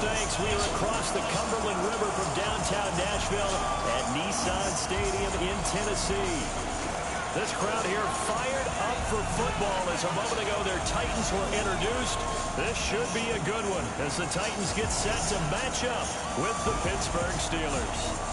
thanks. We are across the Cumberland River from downtown Nashville at Nissan Stadium in Tennessee. This crowd here fired up for football as a moment ago their Titans were introduced. This should be a good one as the Titans get set to match up with the Pittsburgh Steelers.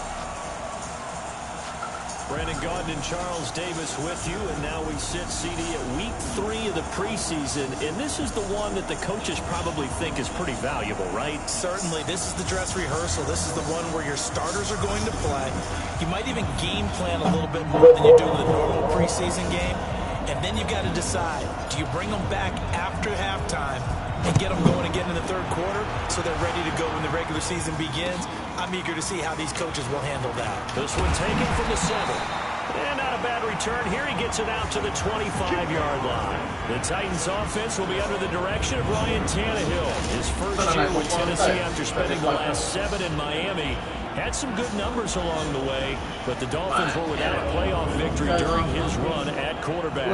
Brandon Gaudin and Charles Davis with you, and now we sit, CD, at week 3 of the preseason, and this is the one that the coaches probably think is pretty valuable, right? Certainly. This is the dress rehearsal. This is the one where your starters are going to play. You might even game plan a little bit more than you do with a normal preseason game, and then you've got to decide, do you bring them back after halftime and get them going again in the third quarter so they're ready to go when the regular season begins? I'm eager to see how these coaches will handle that. This one taken from the 7. And not a bad return here. He gets it out to the 25-yard line. The Titans offense will be under the direction of Ryan Tannehill. His first year with Tennessee after spending the last 7 in Miami. Had some good numbers along the way, but the Dolphins were without a playoff victory during his run at quarterback.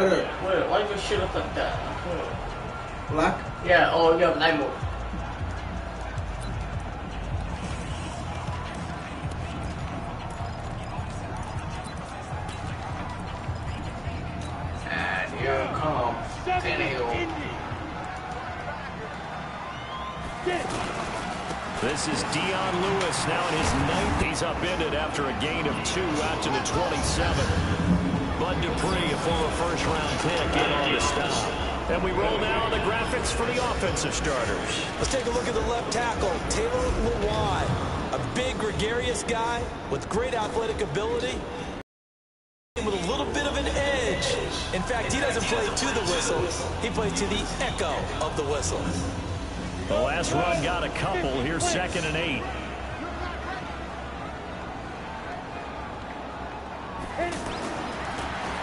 Wait, why does your shit look like that? Black? Yeah, oh, you have night mode. And here comes Tannehill. This is Dion Lewis now in his 9th. He's upended after a gain of 2 out to the 27. Bud Dupree, a former first-round pick, in on the stop. And we roll now the graphics for the offensive starters. Let's take a look at the left tackle, Taylor Lewan. A big, gregarious guy with great athletic ability, with a little bit of an edge. In fact, he doesn't play to the whistle. He plays to the echo of the whistle. The last run got a couple. Here's 2nd and 8.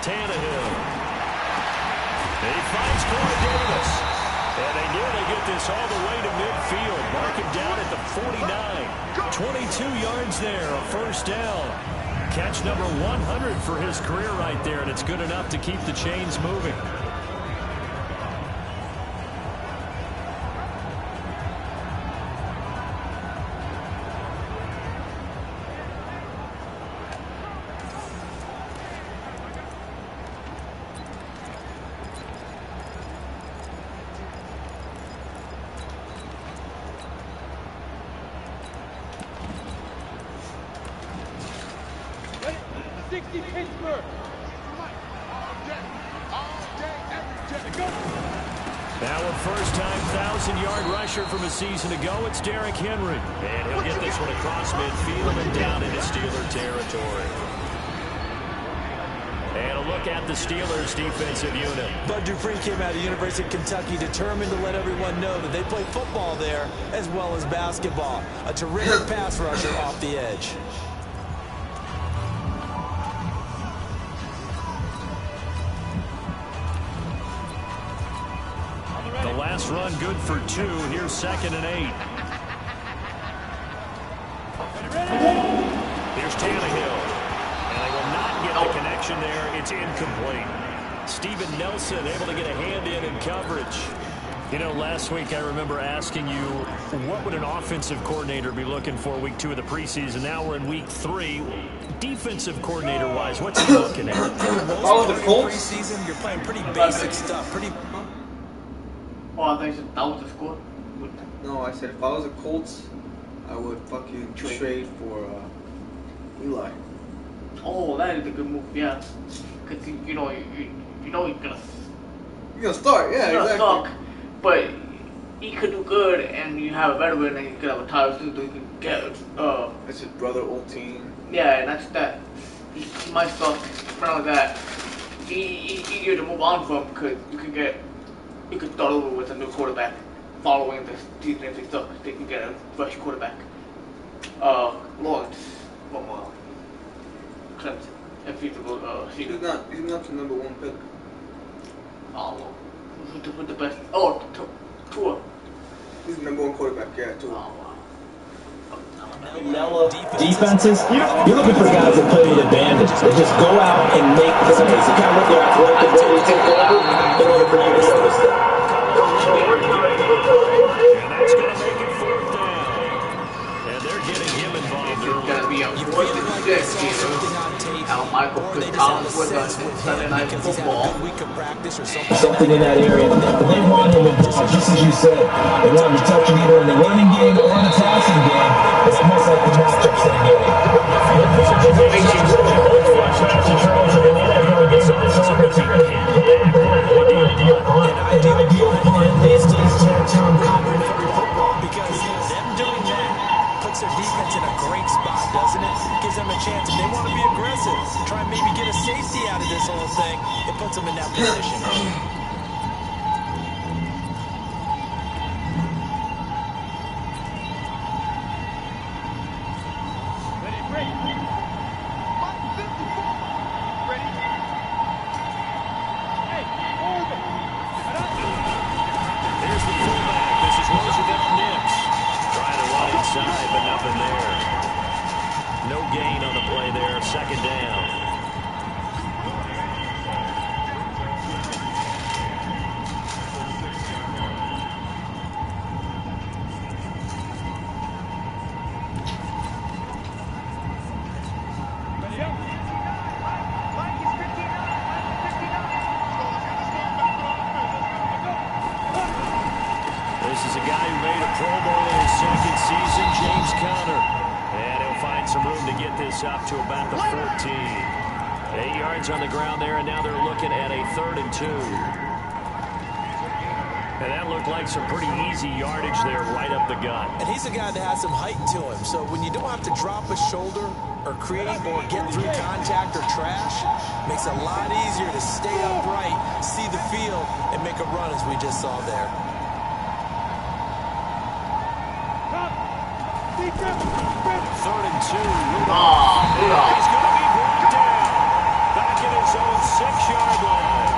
Tannehill. He finds Corey Davis. And they nearly get this all the way to midfield. Mark him down at the 49. 22 yards there, a first down. Catch number 100 for his career right there, and it's good enough to keep the chains moving. Now a first-time 1,000-yard rusher from a season ago, it's Derrick Henry. And he'll get this one across midfield and down into Steeler territory. And a look at the Steelers' defensive unit. Bud Dupree came out of the University of Kentucky determined to let everyone know that they play football there as well as basketball. A terrific pass rusher off the edge. The last run good for 2. Here's 2nd and 8. Here's Tannehill. And they will not get the connection there. It's incomplete. Steven Nelson able to get a hand in coverage. You know, last week I remember asking you, what would an offensive coordinator be looking for week 2 of the preseason? Now we're in week 3. Defensive coordinator-wise, what's he looking at? Follow the Colts? Preseason, you're playing pretty basic stuff. Oh, I think that was the score. No, I said if I was the Colts, I would fucking trade for Eli. Oh, that is a good move, yeah. Because you know he's gonna. You're gonna start, yeah, he's gonna exactly. Suck, but he could do good, and you have a veteran, and you could have a title too, so you can get. It's his brother, old team. Yeah, and that's that. He might suck, something like that. Easier to move on from because you could start over with a new quarterback following this season if they suck. They can get a fresh quarterback. Lawrence from Clemson. If he's a good season. He's not the number 1 pick. Oh, well. Who's the best? Oh, Tua. He's the number 1 quarterback, yeah, Tua. Oh, wow. Defenses, you're looking for guys that play the advantage. They just go out and make plays. You kind of look at athletic ability to take over in order for you to notice that. And that's going to make it 4th down. Yeah, You what feel the like shit, they saw Jesus. something on tape, How Michael or could they just have a Collins with us sense in with Sunday him Night because he's had a Football. good week of practice or something. Something in that area, but they want him involved, just as you said. They want him touching either in the running game or the passing game. It's almost like the matchups in the game. Both franchises are trying to win that game. It's all going to be pinned back one way or the other. An ideal front end needs to cover every football because them doing that puts their defense in a great spot, doesn't it? Gives them a chance. If they want to be aggressive, try and maybe get a safety out of this whole thing, it puts them in that position. No gain on the play there, second down. This is a guy who made a Pro Bowl in his second season, James Conner. And he'll find some room to get this up to about the 14. 8 yards on the ground there, and now they're looking at a 3rd and 2. And that looked like some pretty easy yardage there right up the gut. And he's a guy that has some height to him, so when you don't have to drop a shoulder or create or get through contact or trash, makes it a lot easier to stay upright, see the field, and make a run as we just saw there. Third and 2. Oh, He's going to be brought down. Back in his own 6-yard line.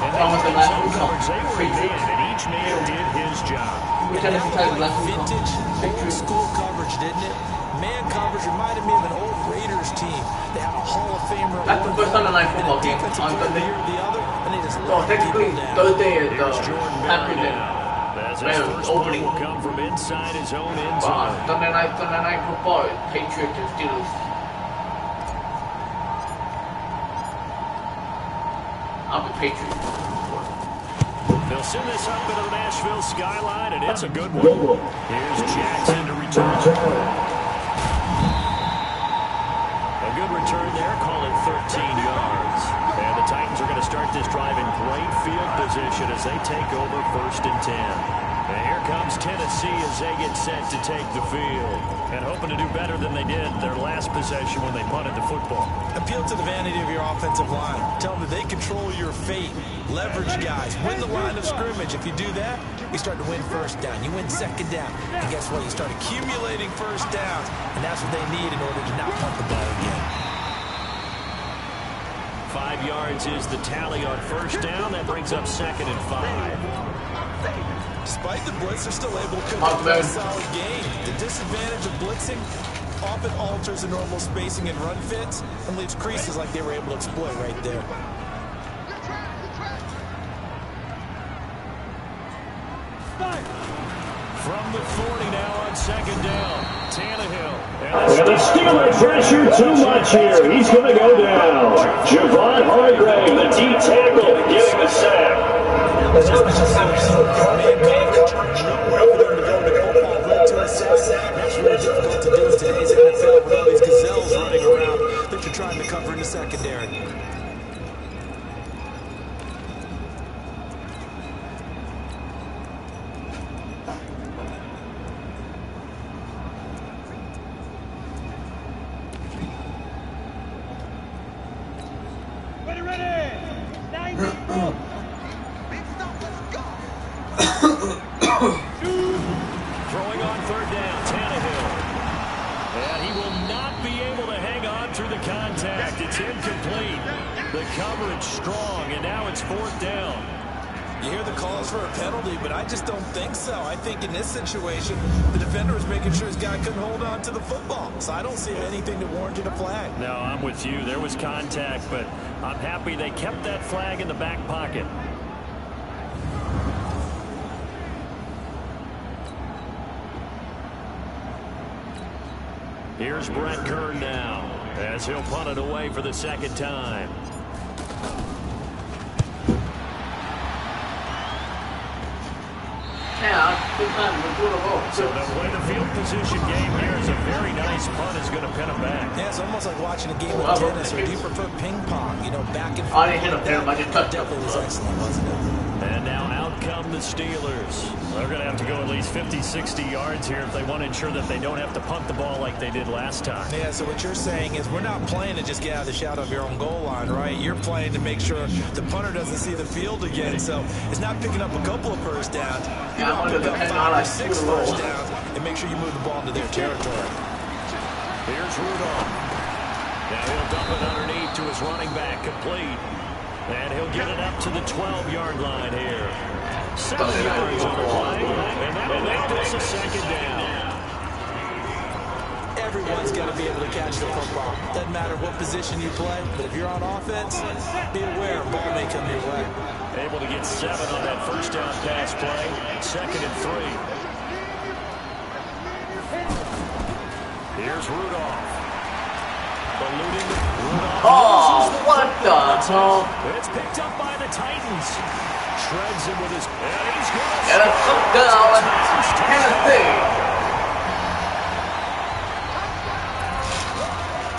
And they did some coverage. They were in man, and each man did his job. we And tell us that the looked time like vintage, old-school coverage, didn't it? Man coverage reminded me of an old Raiders team. They had a Hall of Famer at That's the one first point, Sunday Night and Football a game defensive on player Sunday. or the other, and they just So let technically, people down. Thursday is Here's Jordan Berry Packers now. As his Well, first opening. one will come from inside his own end zone. Sunday Night Football, Patriots and Steelers. I'm the Patriots. They'll send this up into the Nashville skyline, and it's a good one. Here's Jackson to return. A good return there, call it 13 yards. And the Titans are going to start this drive in great field position as they take over 1st and 10. And here comes Tennessee as they get set to take the field. And hoping to do better than they did their last possession when they punted the football. Appeal to the vanity of your offensive line. Tell them that they control your fate. Leverage guys. Win the line of scrimmage. If you do that, you start to win 1st down. You win 2nd down. And guess what? You start accumulating 1st downs. And that's what they need in order to not punt the ball again. 5 yards is the tally on 1st down. That brings up 2nd and 5. Despite the blitz, they're still able to cook a solid game. The disadvantage of blitzing often alters the normal spacing and run fits and leaves creases like they were able to exploit right there. From the 40 now on 2nd down, Tannehill. And the Steelers pressure too much here. He's going to go down. Javon Hargrave, the D tackle, getting the sack. That's for them to go into football right to a sack. That's really difficult to do in today's NFL with all these gazelles running around that you're trying to cover in the secondary. Throwing on 3rd down, Tannehill. And he will not be able to hang on through the contact. It's incomplete. The coverage strong, and now it's 4th down. You hear the calls for a penalty, but I just don't think so. I think in this situation, the defender was making sure his guy couldn't hold on to the football. So I don't see anything that warranted a flag. No, I'm with you. There was contact, but I'm happy they kept that flag in the back pocket. Here's Brett Kern now, as he'll punt it away for the second time. Yeah, so the way the field position game here is a very nice punt is going to pin him back. Yeah, it's almost like watching a game of tennis, or do you prefer ping pong? You know, back and forth. I didn't hit him there, but I just touched him. Definitely was excellent, wasn't it? And now out come the Steelers. They're going to have to go at least 50, 60 yards here if they want to ensure that they don't have to punt the ball like they did last time. Yeah, so what you're saying is we're not playing to just get out of the shadow of your own goal line, right? You're playing to make sure the punter doesn't see the field again. So it's not picking up a couple of first downs. You want to pick up 5 or 6 first downs and make sure you move the ball into their territory. Here's Rudolph. Now he'll dump it underneath to his running back, complete. And he'll get it up to the 12-yard line here. 7 yards on the play, and that'll make this a second down. Everyone's got to be able to catch the football. Doesn't matter what position you play, but if you're on offense, be aware a ball may come your way. Able to get 7 on that first down pass play. 2nd and 3. Here's Rudolph. Ballooning. Rudolph. Oh, what the hell? It's picked up by the Titans. Shreds him with his... And he's going to... And a touchdown, Tennessee.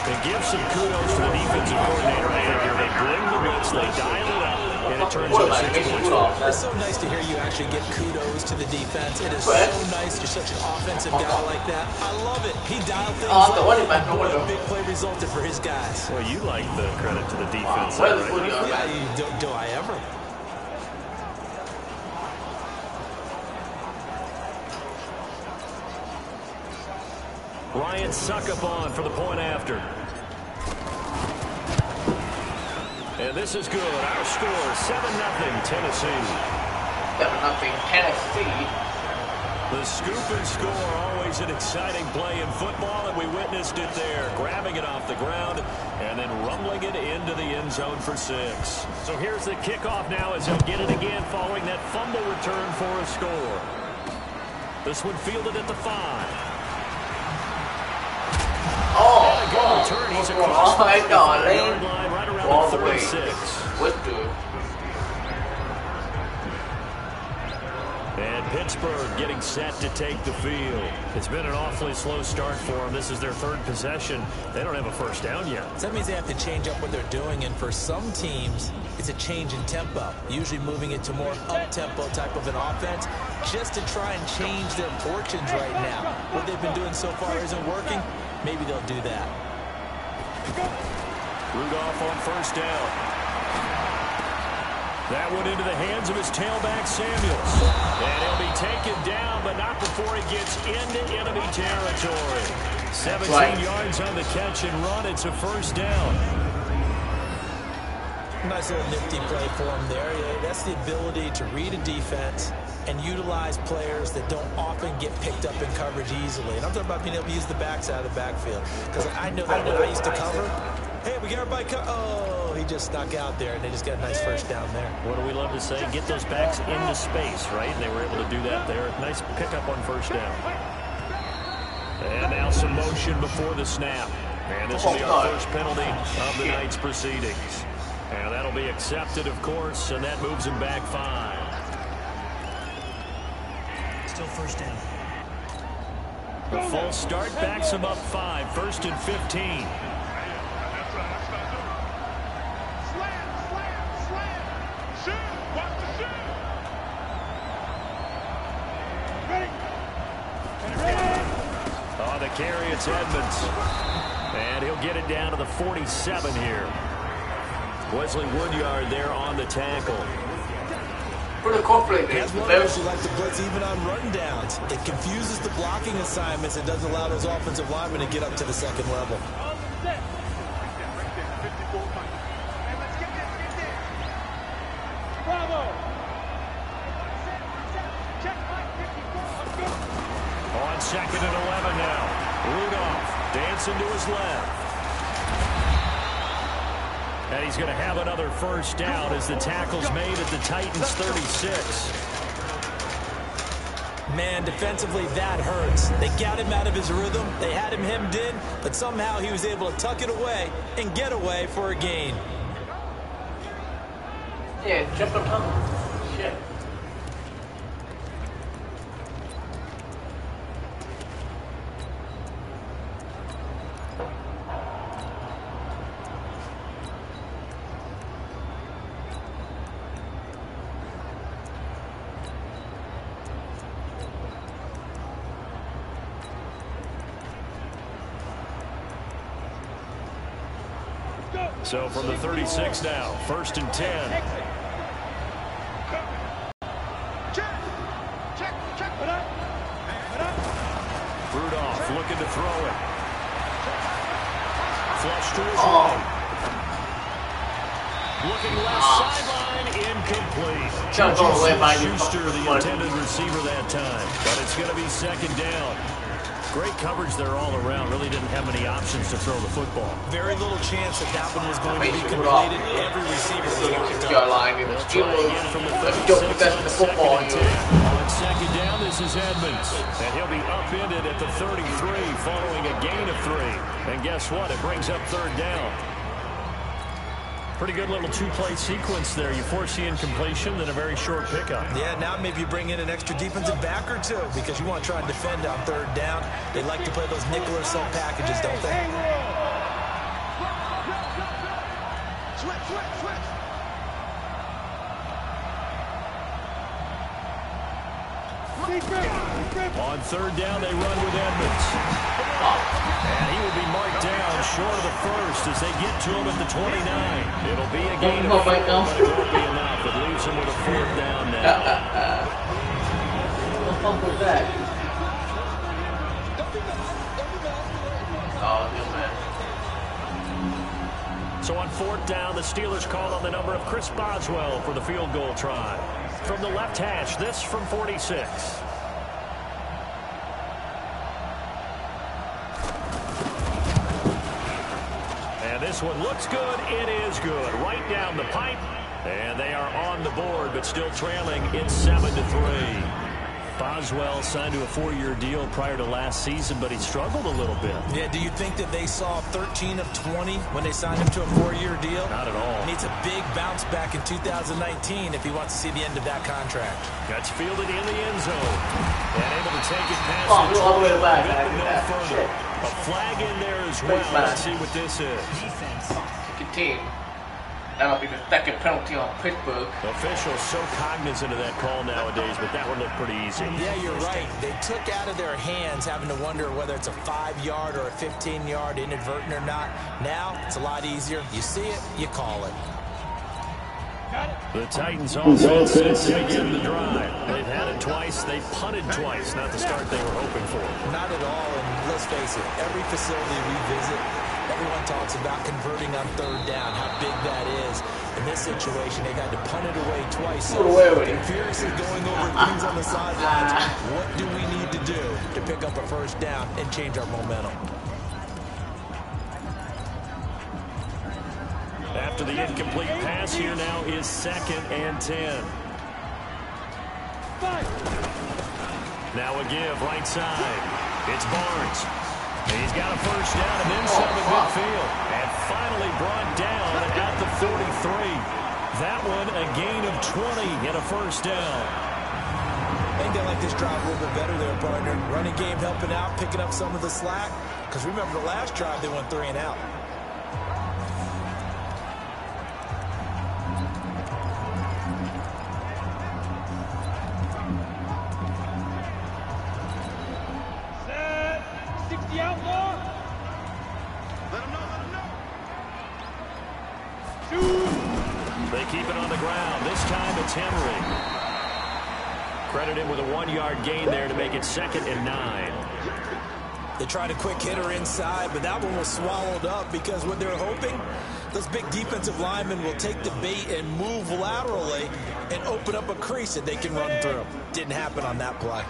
And give some kudos to the defensive coordinator right here. They bring the blitz, they dial it up, and it turns into 6 points. It's so nice to hear you actually give kudos to the defense. It is so nice. You're such an offensive guy like that. I love it. He dialed things up. A big play resulted for his guys. Well, you like the credit to the defense. Right? Yeah, do I ever? Ryan Succop for the point after. And this is good. Our score, 7-0 Tennessee. 7-0 Tennessee. The scoop and score, always an exciting play in football, and we witnessed it there. Grabbing it off the ground and then rumbling it into the end zone for 6. So here's the kickoff now as he'll get it again following that fumble return for a score. This one fielded at the 5. Oh, good return. He's across the 5-yard line, right around the 36. What the? And Pittsburgh getting set to take the field. It's been an awfully slow start for them. This is their 3rd possession. They don't have a first down yet. So that means they have to change up what they're doing, and for some teams, it's a change in tempo, usually moving it to more up-tempo type of an offense, just to try and change their fortunes right now. What they've been doing so far isn't working. Maybe they'll do that. Rudolph on first down. That one into the hands of his tailback, Samuels. And he'll be taken down, but not before he gets into enemy territory. 17 yards on the catch and run. It's a first down. Nice little nifty play for him there. Yeah, that's the ability to read a defense and utilize players that don't often get picked up in coverage easily. And I'm talking about being able to use the backside of the backfield. Because I know that when I used to cover, hey, we got everybody oh, he just snuck out there, and they just got a nice first down there. What do we love to say? Get those backs into space, right? And they were able to do that there. Nice pickup on first down. And now some motion before the snap. And this will be our first penalty of the night's proceedings. And that'll be accepted, of course, and that moves him back 5. Still first down. The full start backs him up 5. 1st and 15. On the carry, it's Edmonds. And he'll get it down to the 47 here. Wesley Woodyard there on the tackle. As runners, you like to blitz even on run downs. It confuses the blocking assignments and doesn't allow those offensive linemen to get up to the second level. On 2nd and 11 now. Rudolph dancing to his left. And he's going to have another first down as the tackle's made at the Titans' 36. Man, defensively, that hurts. They got him out of his rhythm. They had him hemmed in, but somehow he was able to tuck it away and get away for a gain. Yeah, jump on top. Shit. So from the 36 now, 1st and 10. Rudolph looking to throw it. Flush to his right. Looking left sideline, incomplete. Schuster, the intended receiver that time. But it's going to be 2nd down. Great coverage there all around. Really didn't have many options to throw the football. Very little chance that that one was going to be completed. Every receiver was locked up. Line and They'll try again from the 36 on 2nd and 10. On 2nd down, this is Edmonds. And he'll be upended at the 33 following a gain of 3. And guess what? It brings up 3rd down. Pretty good little 2-play sequence there. You force the incompletion, then a very short pickup. Yeah, now maybe you bring in an extra defensive back or two because you want to try and defend on 3rd down. They like to play those nickel or sub packages, don't they? On 3rd down, they run with Edmonds. And he will be marked down short of the 1st as they get to him at the 29. It'll be a gain of 4, but it won't be enough. It leaves him with a 4th down now. What the fuck was that? Oh, man. So on 4th down, the Steelers call on the number of Chris Boswell for the field goal try. From the left hash, this from 46. And this one looks good. It is good. Right down the pipe. And they are on the board, but still trailing. It's 7-3. Boswell signed to a 4-year deal prior to last season, but he struggled a little bit. Yeah, do you think that they saw 13 of 20 when they signed him to a 4-year deal? Not at all. He needs a big bounce back in 2019 if he wants to see the end of that contract. Gets fielded in the end zone. And able to take it past all the way back. no further. A flag in there as well. Let's see what this is. Good team. That'll be the 2nd penalty on Pittsburgh. Officials so cognizant of that call nowadays, but that one looked pretty easy. Yeah, you're right. They took out of their hands having to wonder whether it's a 5-yard or a 15-yard inadvertent or not. Now, it's a lot easier. You see it, you call it. The Titans offense sets to begin the drive. They've had it twice. They've punted twice. Not the start they were hoping for. Not at all, and let's face it, every facility we visit, everyone talks about converting on 3rd down, how big that is. In this situation, they've had to punt it away twice. So they're furiously going over things on the sidelines. What do we need to do to pick up a 1st down and change our momentum? After the incomplete pass, here now is 2nd and 10. Now a give right side. It's Barnes. He's got a 1st down and then some at midfield. And finally brought down at the 43. That one a gain of 20 and a 1st down. I think they like this drive a little bit better there, partner. Running game helping out, picking up some of the slack. Because remember the last drive, they went 3 and out. They keep it on the ground. This time it's Henry. Credit him with a 1-yard gain there to make it 2nd and 9. They tried a quick hitter inside, but that one was swallowed up because what they're hoping, those big defensive linemen will take the bait and move laterally and open up a crease that they can run through. Didn't happen on that play.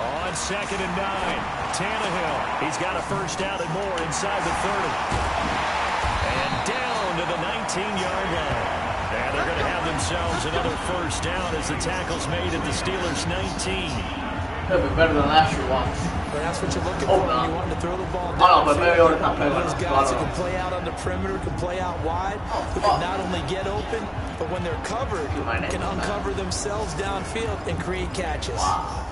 On 2nd and 9, Tannehill. He's got a 1st down and more inside the 30. And down to the 19-yard line. And they're going to have themselves another first down as the tackle's made at the Steelers' 19. Could be better than last year once. But that's what you're looking for when you want to throw the ball down. Oh, no, but maybe not play those guys who can play out on the perimeter, can play out wide, who can not only get open, but when they're covered, can uncover themselves downfield and create catches. Wow.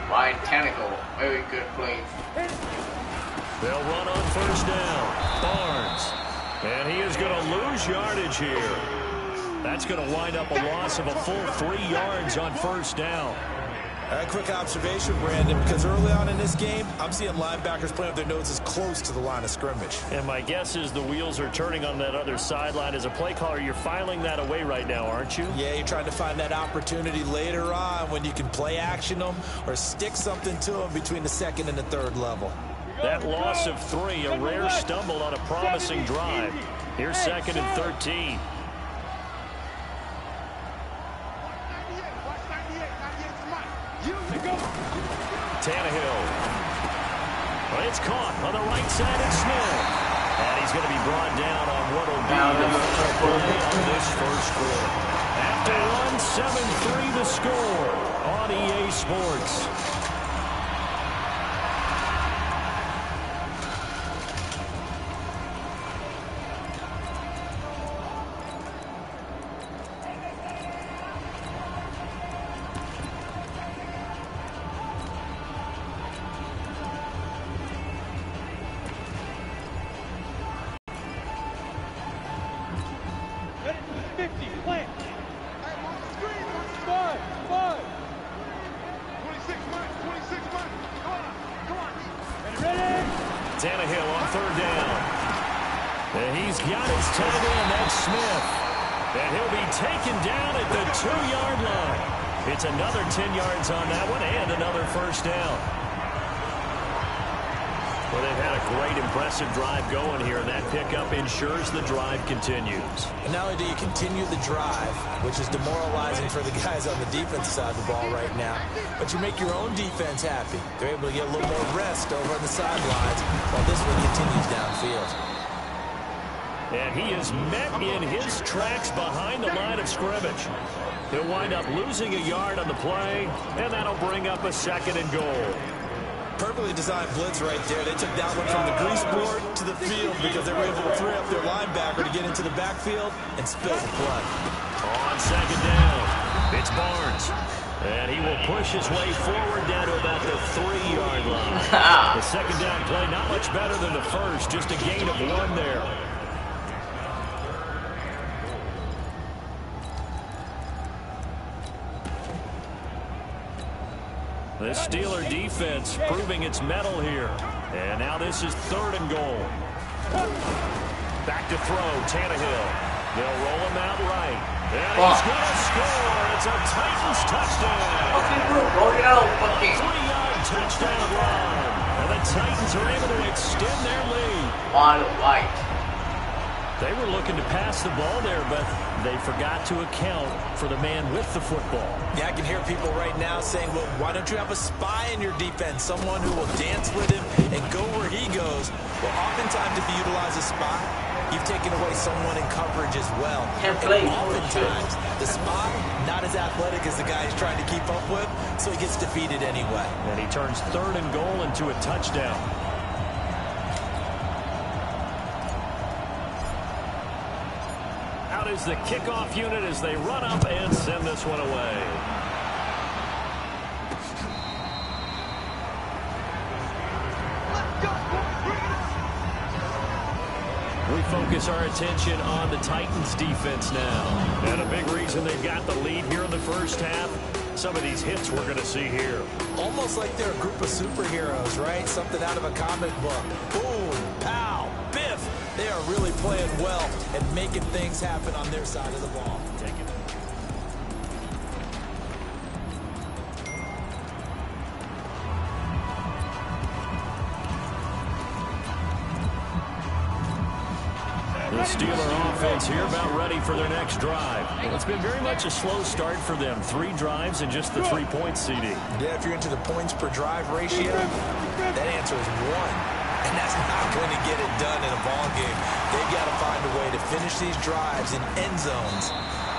Ryan Tannehill, very good play. They'll run on first down. Barnes. And he is going to lose yardage here. That's going to wind up a loss of a full 3 yards on first down. A quick observation, Brandon, because early on in this game, I'm seeing linebackers playing with their noses close to the line of scrimmage. And my guess is the wheels are turning on that other sideline. As a play caller, you're filing that away right now, aren't you? Yeah, you're trying to find that opportunity later on when you can play action them or stick something to them between the second and the third level. That loss of 3, a rare stumble on a promising drive. Here's 2nd and 13. Tannehill. Well, it's caught on the right side of Smith. And he's going to be brought down on what will be the first play of this first quarter. After 1, 7-3 the score on EA Sports. Tannehill on third down. And he's got his tight end, that's Smith. And he'll be taken down at the 2-yard line. It's another 10 yards on that one and another first down. Well, they've had a great, impressive drive going here, and that pickup ensures the drive continues. And not only do you continue the drive, which is demoralizing for the guys on the defensive side of the ball right now, but you make your own defense happy. They're able to get a little more rest over on the sidelines while this one continues downfield. And he is met in his tracks behind the line of scrimmage. He'll wind up losing a yard on the play, and that'll bring up a 2nd and goal. Perfectly designed blitz right there. They took that one from the grease board to the field because they were able to free up their linebacker to get into the backfield and spill the play. On 2nd down, it's Barnes. And he will push his way forward down to about the 3-yard line. The 2nd down play, not much better than the first, just a gain of 1 there. The Steeler defense proving its mettle here. And now this is 3rd and goal. Back to throw, Tannehill. They'll roll him out right. And he's going to score. It's a Titans touchdown. 3-yard touchdown run. And the Titans are able to extend their lead. On the right. They were looking to pass the ball there, but they forgot to account for the man with the football. Yeah, I can hear people right now saying, well, why don't you have a spy in your defense, someone who will dance with him and go where he goes? Well, oftentimes if you utilize a spy, you've taken away someone in coverage as well. And oftentimes, the spy, not as athletic as the guy he's trying to keep up with, so he gets defeated anyway. And he turns 3rd and goal into a touchdown. Out is the kickoff unit as they run up and send this one away. We focus our attention on the Titans defense now. And a big reason they've got the lead here in the first half, some of these hits we're going to see here. Almost like they're a group of superheroes, right? Something out of a comic book. Boom, pow, biff. They are really playing well and making things happen on their side of the ball. Take it. The Steeler offense here about ready for their next drive. It's been very much a slow start for them. 3 drives and just the 3 points, CD. Yeah, if you're into the points per drive ratio, That answer is 1. And that's not going to get it done in a ball game. They've got to find a way to finish these drives in end zones,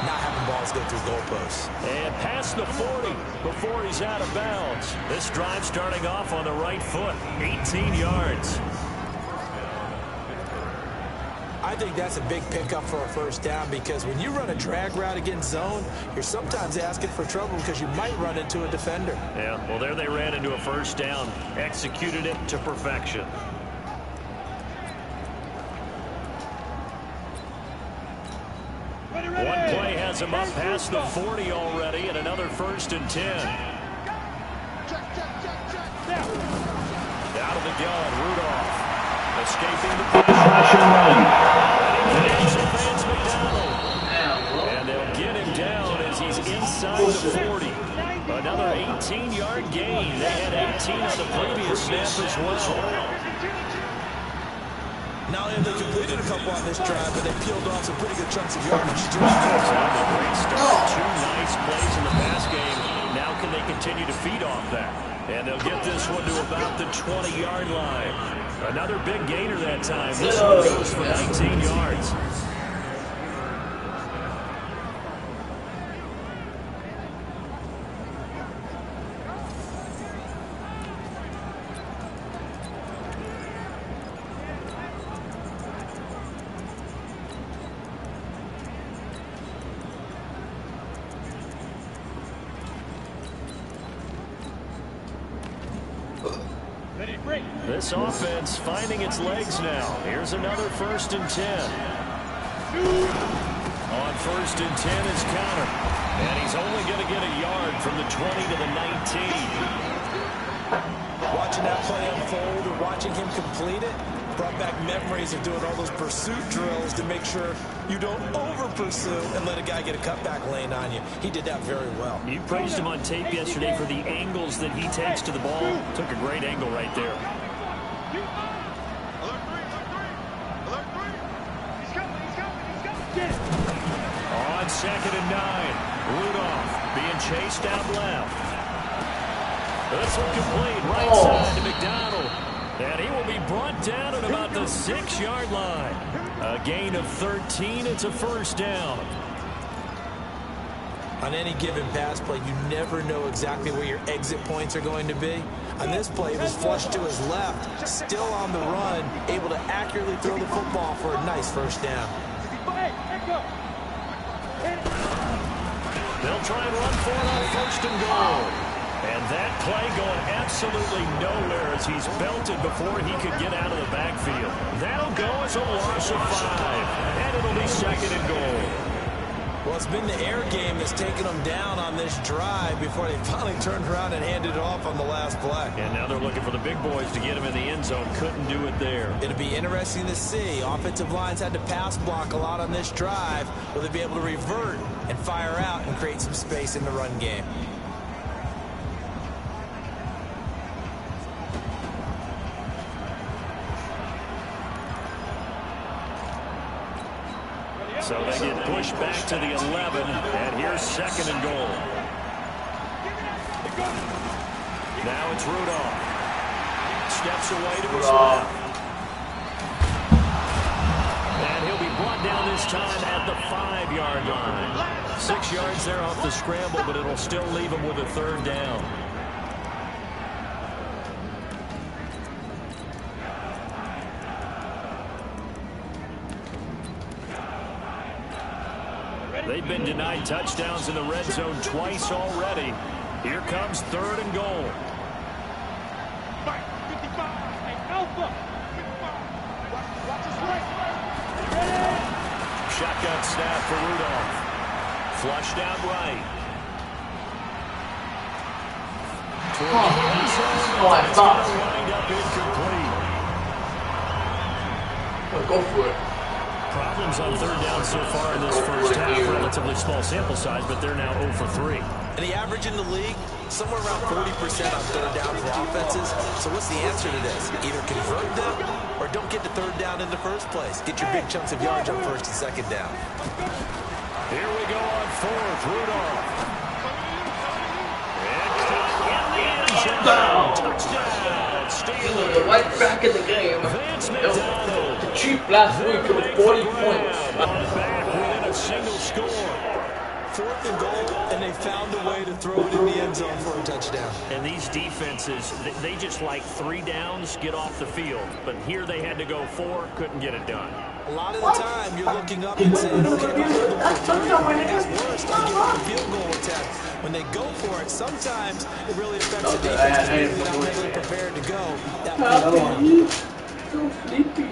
not having balls go through goalposts. And past the 40 before he's out of bounds. This drive starting off on the right foot, 18 yards. I think that's a big pickup for a first down because when you run a drag route against zone, you're sometimes asking for trouble because you might run into a defender. Yeah, well, there they ran into a first down, executed it to perfection. One play has him up past the 40 already, and another 1st and 10. Out of the gun, Rudolph. Escaping the Slash and run. And they'll get him down as he's inside the 40. Another 18-yard gain. They had 18 on the previous snap as well. Not only have they completed a couple on this drive, but they peeled off some pretty good chunks of yardage. Great start. 2 nice plays in the pass game. Now can they continue to feed off that? And they'll get this one to about the 20-yard line. Another big gainer that time. This one goes for 19 yards. This offense finding its legs now. Here's another 1st and 10. On 1st and 10 is Counter. And he's only going to get a yard from the 20 to the 19. Watching that play unfold or watching him complete it brought back memories of doing all those pursuit drills to make sure you don't over-pursue and let a guy get a cutback lane on you. He did that very well. You praised him on tape yesterday for the angles that he takes to the ball. Took a great angle right there. On 2nd and 9, Rudolph being chased out left. This one complete, right side to McDonald. And he will be brought down at about the 6-yard line. A gain of 13, it's a 1st down. On any given pass play, you never know exactly where your exit points are going to be. On this play, it was flushed to his left, still on the run, able to accurately throw the football for a nice 1st down. They'll try and run for it on 1st and goal. And that play going absolutely nowhere as he's belted before he could get out of the backfield. That'll go as a loss of 5. And it'll be 2nd and goal. Well, it's been the air game that's taken them down on this drive before they finally turned around and handed it off on the last play. And now they're looking for the big boys to get him in the end zone. Couldn't do it there. It'll be interesting to see. Offensive lines had to pass block a lot on this drive. Will they be able to revert and fire out and create some space in the run game? So they get pushed back to the 11, and here's 2nd and goal. Now it's Rudolph. Steps away to his left. And he'll be brought down this time at the 5-yard line. 6 yards there off the scramble, but it'll still leave him with a 3rd down. They've been denied touchdowns in the red zone twice already. Here comes 3rd and goal. Shotgun snap for Rudolph. Flushed out right. I thought. Wind up incomplete. Go for it. Problems on 3rd down so far in this first half. Relatively small sample size, but they're now 0 for 3. And the average in the league, somewhere around 40% on 3rd down for offenses. So what's the answer to this? Either convert them or don't get to 3rd down in the first place. Get your big chunks of yards on 1st and 2nd down. Here we go on 4th. Rudolph. And caught in the end zone. Touchdown. Steelers right back in the game. The Chief last week it was 40 points. Back within a single score. 4th and goal, and they found a way to throw it in the end zone for a touchdown. And these defenses, they just like 3 downs, get off the field. But here they had to go 4, couldn't get it done. A lot of the time, you're looking up and saying, okay, that's worse, I give up a field goal attempt. When they go for it, sometimes it really affects the defense because they're not really prepared to go. That So sleepy.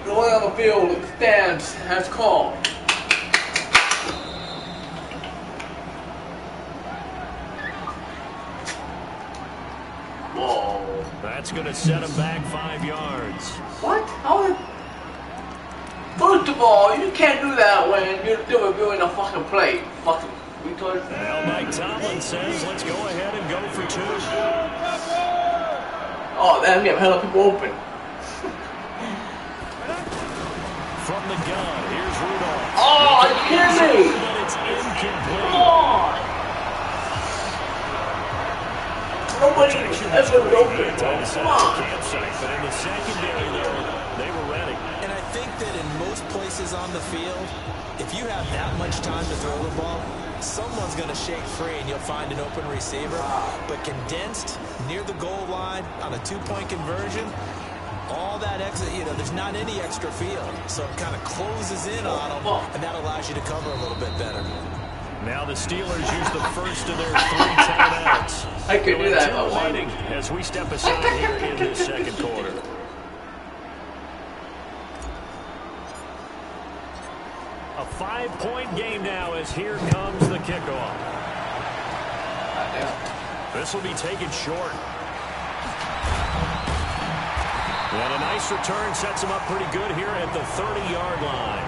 Going on the field, the stands has called. Whoa. That's going to set him back 5 yards. What? How is... First of all, you can't do that when you're doing a fucking play. Fucking retard. Well, Mike Tomlin says, let's go ahead and go for 2. Oh, damn, we have hella people open. From the gun, here's Rudolph. Oh, are you kidding me? But it's incomplete. Come on. Nobody ever open. Come on. Campsite, but in the secondary, they were ready. And I think that in most places on the field, if you have that much time to throw the ball, someone's going to shake free and you'll find an open receiver. But condensed near the goal line on a 2-point conversion, all that exit, there's not any extra field. So it kind of closes in on them, and that allows you to cover a little bit better. Now the Steelers use the first of their 3 timeouts. I could do that. Waiting as we step aside here in this second quarter. A 5-point game now as here comes the kickoff. This will be taken short. And a nice return sets him up pretty good here at the 30-yard line.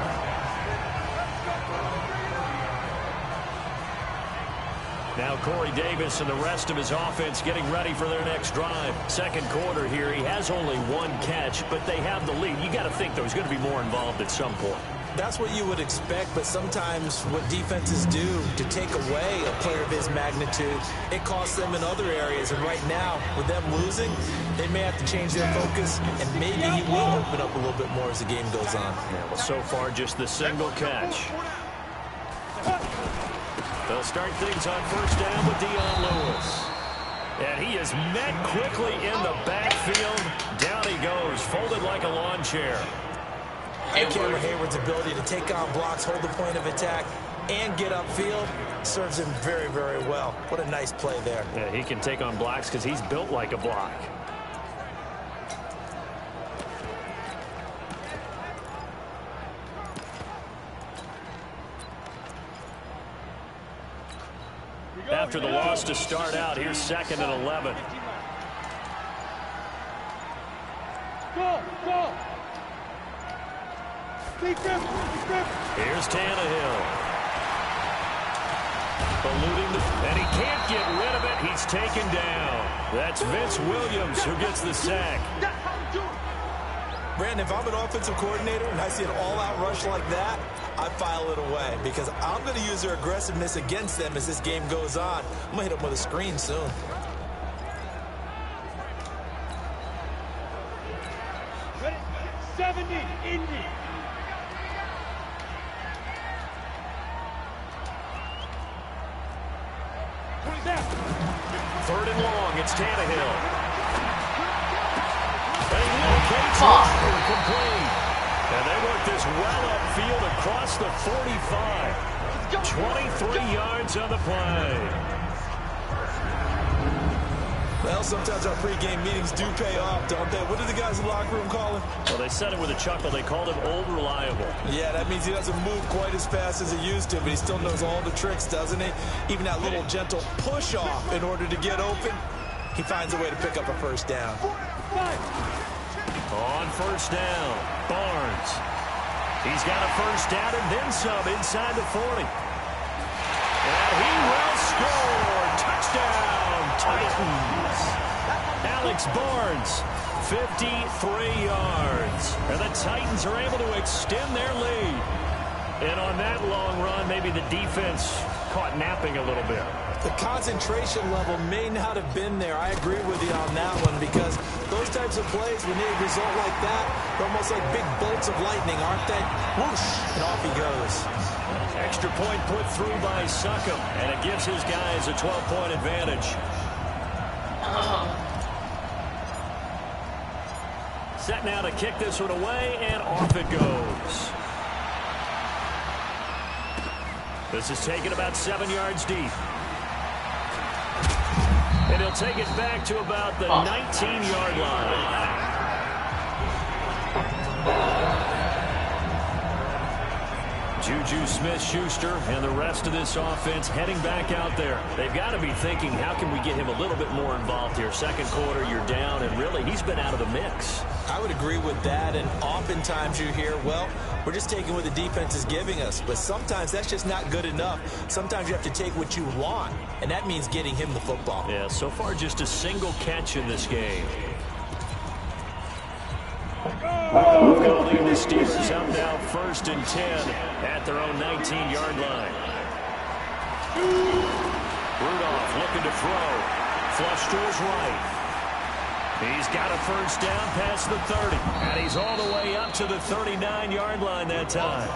Now Corey Davis and the rest of his offense getting ready for their next drive. Second quarter here, he has only 1 catch, but they have the lead. You got to think, though, he's going to be more involved at some point. That's what you would expect, but sometimes what defenses do to take away a player of his magnitude, it costs them in other areas. And right now, with them losing, they may have to change their focus, and maybe he will open up a little bit more as the game goes on. Yeah, well, so far, just the single catch. They'll start things on first down with Dion Lewis. And he is met quickly in the backfield. Down he goes, folded like a lawn chair. And Cameron Hayward's ability to take on blocks, hold the point of attack, and get upfield serves him very, very well. What a nice play there. Yeah, he can take on blocks because he's built like a block. After the loss to start out, here's 2nd and 11. Go! Here's Tannehill. Eluding and he can't get rid of it. He's taken down. That's Vince Williams who gets the sack. Brandon, if I'm an offensive coordinator and I see an all-out rush like that, I file it away because I'm going to use their aggressiveness against them as this game goes on. I'm going to hit them with a screen soon. Ready? 70, Indy. Third and long, it's Tannehill. And he locates it, complete. And they work this well upfield across the 45. 23 yards on the play. Well, sometimes our pregame meetings do pay off, don't they? What do the guys in the locker room call him? Well, they said it with a chuckle. They called him Old Reliable. Yeah, that means he doesn't move quite as fast as he used to, but he still knows all the tricks, doesn't he? Even that little gentle push-off in order to get open, he finds a way to pick up a first down. On first down, Barnes. He's got a first down and then some inside the 40. And he will score. Touchdown, Titans. Alex Barnes, 53 yards. And the Titans are able to extend their lead. And on that long run, maybe the defense caught napping a little bit. The concentration level may not have been there. I agree with you on that one, because those types of plays, when they result like that, they're almost like big bolts of lightning, aren't they? Whoosh, and off he goes. Extra point put through by Succop, and it gives his guys a 12-point advantage. Set now to kick this one away, and off it goes. This is taken about 7 yards deep. And he'll take it back to about the 19-yard line. Juju Smith-Schuster and the rest of this offense heading back out there. They've got to be thinking, how can we get him a little bit more involved here? Second quarter, you're down, and really, he's been out of the mix. I would agree with that, and oftentimes you hear, well, we're just taking what the defense is giving us. But sometimes that's just not good enough. Sometimes you have to take what you want, and that means getting him the football. Yeah, so far just a single catch in this game. Calling the Steelers out now 1st and 10 at their own 19-yard line. Rudolph looking to throw. Flush to his right. He's got a first down past the 30. And he's all the way up to the 39-yard line that time.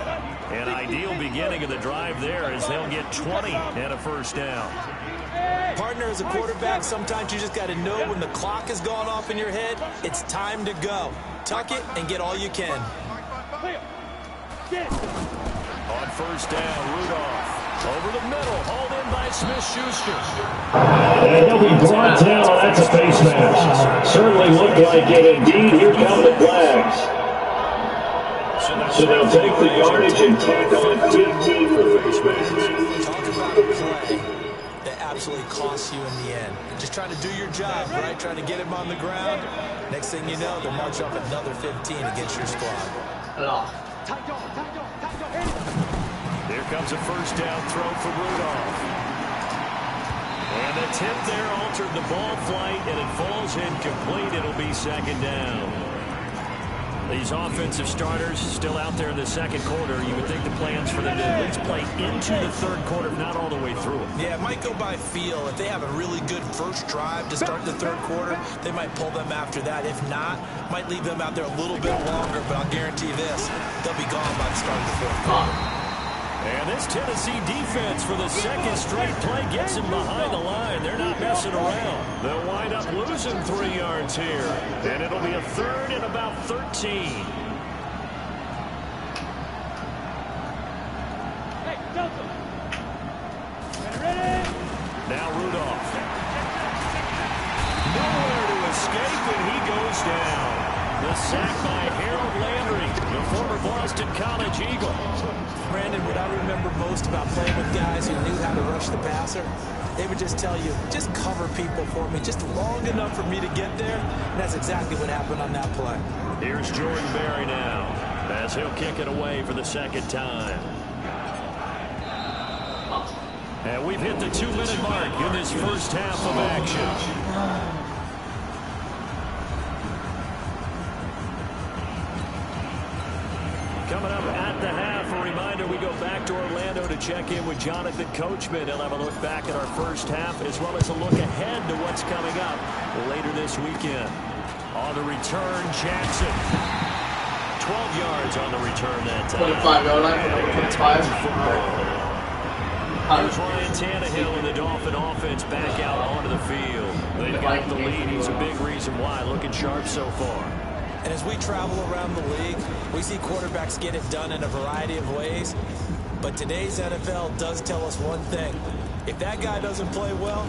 An ideal beginning of the drive there as they'll get 20 and a first down. Partner, as a quarterback, sometimes you just got to know when the clock has gone off in your head, it's time to go. Tuck it and get all you can. On first down, Rudolph. Over the middle, hauled in by Smith-Schuster. And he'll be brought down. That's a face mask. Certainly looked like it. Indeed, here come the flags. So they'll take the yardage and tack on 15 for the face mask. Talk about a play that absolutely costs you in the end. You're just trying to do your job, right? Trying to get him on the ground. Next thing you know, they'll march off another 15 against your squad. Here comes a first down throw for Rudolph. And the tip there altered the ball flight, and it falls incomplete. It'll be second down. These offensive starters still out there in the second quarter. You would think the plans for them to at least play into the third quarter, if not all the way through it. Yeah, it might go by feel. If they have a really good first drive to start the third quarter, they might pull them after that. If not, might leave them out there a little bit longer, but I'll guarantee this, they'll be gone by the start of the fourth quarter. And this Tennessee defense for the second straight play gets him behind the line. They're not messing around. They'll wind up losing 3 yards here. And it'll be a third and about 13. Hey, Delta. Ready? Now Rudolph. Nowhere to escape, and he goes down. The sack by Harold Landry, the former Boston College Eagle. Brandon, what I remember most about playing with guys who knew how to rush the passer, they would just tell you, just cover people for me, just long enough for me to get there. And that's exactly what happened on that play. Here's Jordan Berry now, as he'll kick it away for the second time. And we've hit the 2-minute mark in this first half of action. Coming up at the half, a reminder, we go back to Orlando to check in with Jonathan Coachman. He'll have a look back at our first half, as well as a look ahead to what's coming up later this weekend. On the return, Jackson. 12 yards on the return that time. 25-yard line for number 25. Here's Ryan Tannehill and the Dolphin offense back out onto the field. They've got the lead. He's a big reason why. Looking sharp so far. And as we travel around the league, we see quarterbacks get it done in a variety of ways. But today's NFL does tell us one thing. If that guy doesn't play well,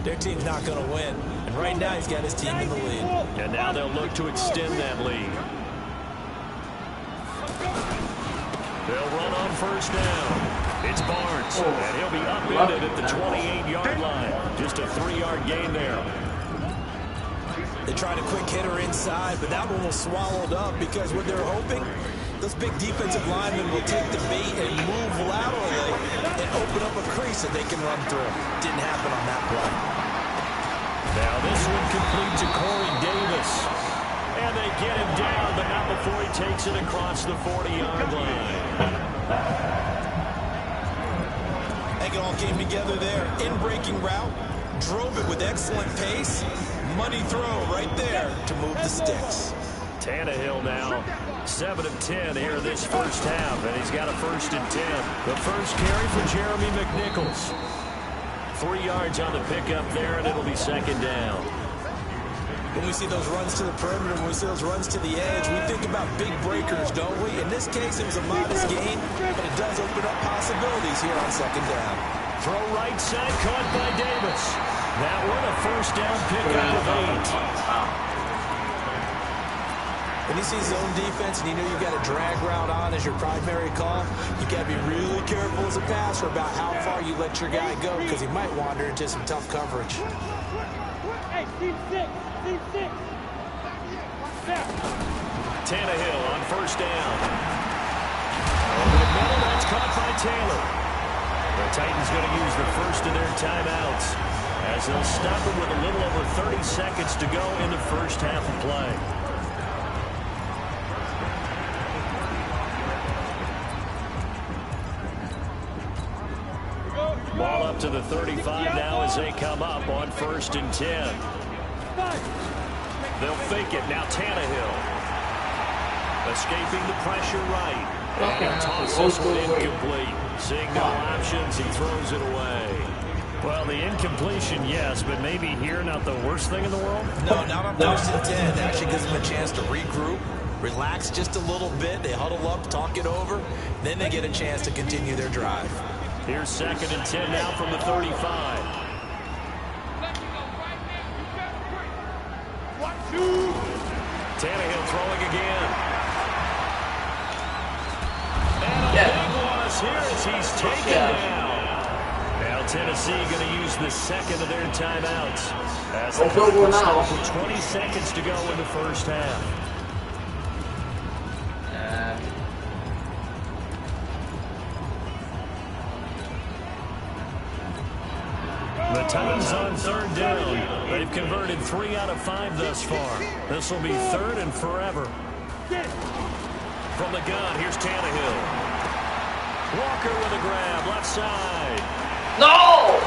their team's not going to win. And right now, he's got his team in the lead. And now they'll look to extend that lead. They'll run on first down. It's Barnes, and he'll be upended at the 28-yard line. Just a 3-yard gain there. They tried a quick hitter inside, but that one was swallowed up because what they're hoping, those big defensive linemen will take the bait and move laterally and open up a crease that they can run through. Didn't happen on that play. Now this one complete to Corey Davis. And they get him down, but not before he takes it across the 40-yard line. It all came together there. In-breaking route. Drove it with excellent pace. Money throw right there to move the sticks. Tannehill now 7 of 10 here in this first half, and he's got a 1st and 10. The first carry for Jeremy McNichols. 3 yards on the pickup there, and it'll be 2nd down. When we see those runs to the perimeter, when we see those runs to the edge, we think about big breakers, don't we? In this case, it was a modest gain, but it does open up possibilities here on 2nd down. Throw right side, caught by Davis. That one a 1st down pickup of 8. When you see zone defense and you know you got a drag route on as your primary call, you got to be really careful as a passer about how far you let your guy go because he might wander into some tough coverage. Hey, team 6. Team 6. Tannehill on 1st down. Over the middle, that's caught by Taylor. The Titans going to use the first of their timeouts as they'll stop it with a little over 30 seconds to go in the first half of play. Ball up to the 35 now as they come up on 1st and 10. They'll fake it. Now Tannehill. Escaping the pressure right. And toss this one incomplete. Seeing no options, he throws it away. Well, the incompletion, yes, but maybe here not the worst thing in the world? No, not on 1st and 10. It actually gives them a chance to regroup, relax just a little bit. They huddle up, talk it over. Then they get a chance to continue their drive. Here's 2nd and 10 now from the 35. Tannehill throwing again. And a big loss here as he's taken down. Now Tennessee going to use the 2nd of their timeouts. As the clock stops with 20 seconds to go in the first half. The Titans on 3rd down. They've converted 3 out of 5 thus far. This will be 3rd and forever. From the gun, here's Tannehill. Walker with a grab, left side. No!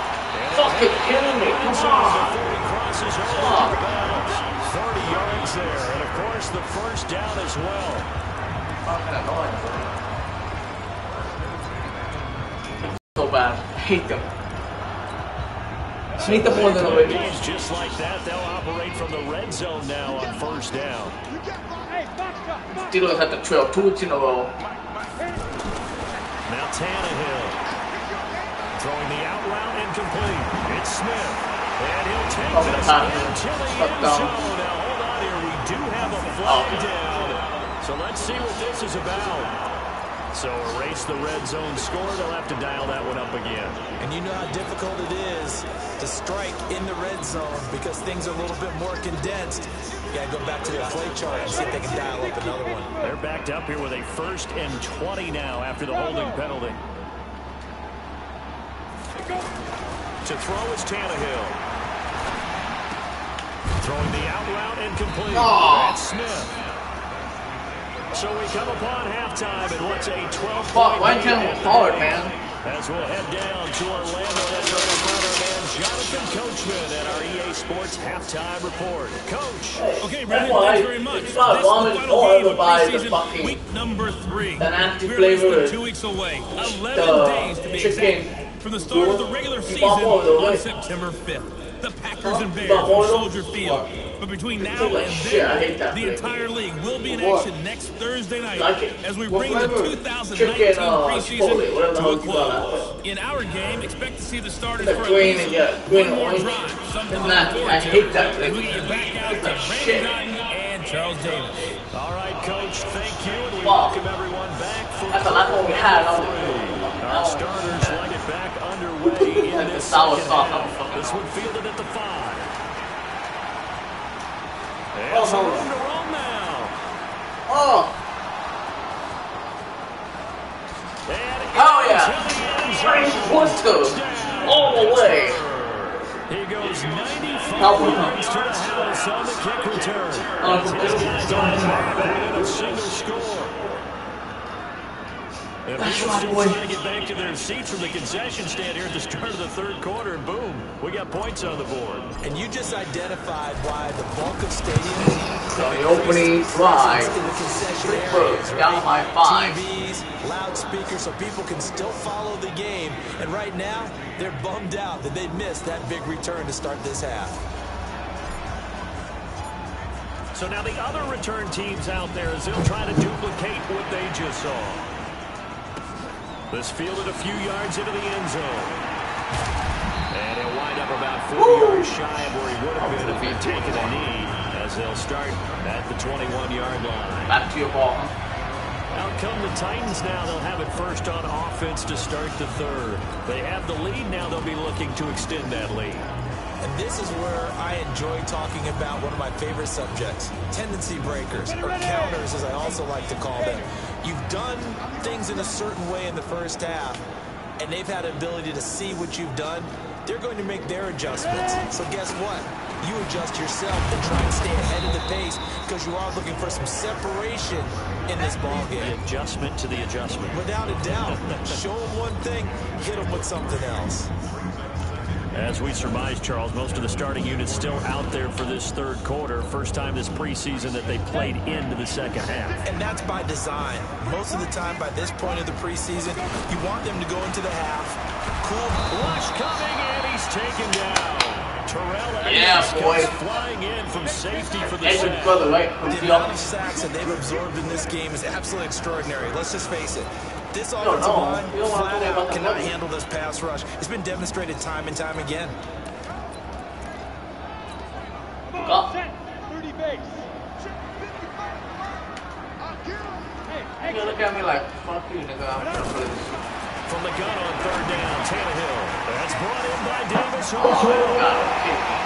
Fucking kidding me. Come on. Before he crosses over the bounds. 30 yards there. And, of course, the 1st down as well. Fucking annoying. So bad. I hate them. Hate them more than the games just like that. They'll operate from the red zone now on 1st down. Steelers have to trail 2 weeks in a row. Now Tannehill. Throwing the out route incomplete. It's Smith. And he'll take this into the end zone. Now hold on here. We do have a flag down. So let's see what this is about. So erase the red zone score. They'll have to dial that one up again. And you know how difficult it is to strike in the red zone because things are a little bit more condensed. You got to go back to their play chart and see if they can dial up another one. They're backed up here with a 1st and 20 now after the holding penalty. To throw is Tannehill. Throwing the out route incomplete. That's Smith. So we come upon halftime at what's a 12-point Why can't we forward, man? As we'll head down to Orlando, that's our man Jonathan Coachman at our EA Sports halftime report. Coach. Okay, Brandon, thanks very much. This is the final game of preseason, week number 3. We're less than 2 weeks away, 11 days to be exact, from the start of the regular season on September 5th. The Packers and Bears from Soldier Field. But between now and then, the entire league will be in action next Thursday night as we bring the 2019 preseason to a close. In our game, expect to see the starters for at least one more drive. Something to look forward to as we get back out to Brandon Cotton and Charles Davis. All right, Coach, thank you, and we welcome everyone back for That's the last one we had. our starters like it back underway in this second half. This one fielded at the 5. And some room to roll now. Oh yeah! All the way. He goes 95 yards to the house on the kick return. That's his guy, a single score. And That's people my still boy. trying to get back to their seats from the concession stand here at the start of the third quarter, and boom, we got points on the board. And you just identified why the bulk of stadiums So the opening drive, in the concession Pittsburgh areas, down by 5. TVs, loudspeakers, so people can still follow the game. And right now, they're bummed out that they missed that big return to start this half. So now the other return teams out there as they'll try to duplicate what they just saw. This fielded a few yards into the end zone. And he'll wind up about 40 yards shy of where he would have been if he'd taken a knee, as they'll start at the 21-yard line. Back to your ball. Out come the Titans now. They'll have it first on offense to start the third. They have the lead. Now they'll be looking to extend that lead. And this is where I enjoy talking about one of my favorite subjects, tendency breakers, or counters, as I also like to call them. You've done things in a certain way in the first half, and they've had an ability to see what you've done. They're going to make their adjustments. So guess what? You adjust yourself and try and stay ahead of the pace because you are looking for some separation in this ball game. The adjustment to the adjustment. Without a doubt. Show them one thing, hit them with something else. As we surmise, Charles, most of the starting units still out there for this third quarter. First time this preseason that they played into the second half. And that's by design. Most of the time by this point of the preseason, you want them to go into the half. Cool. Rush coming, and he's taken down. Terrell boy. flying in from safety for the Edward's sack. brother, right? From The the amount of office. sacks that they've absorbed in this game is absolutely extraordinary. Let's just face it. This offensive line You don't want to flat talk about out the cannot money. handle this pass rush. It's been demonstrated time and time again. Up. Set. 30 base. Hey, You look at me like, fuck you, nigga. I'm gonna play this. From the gun on third down, Tannehill. That's brought in by Davis. God, okay.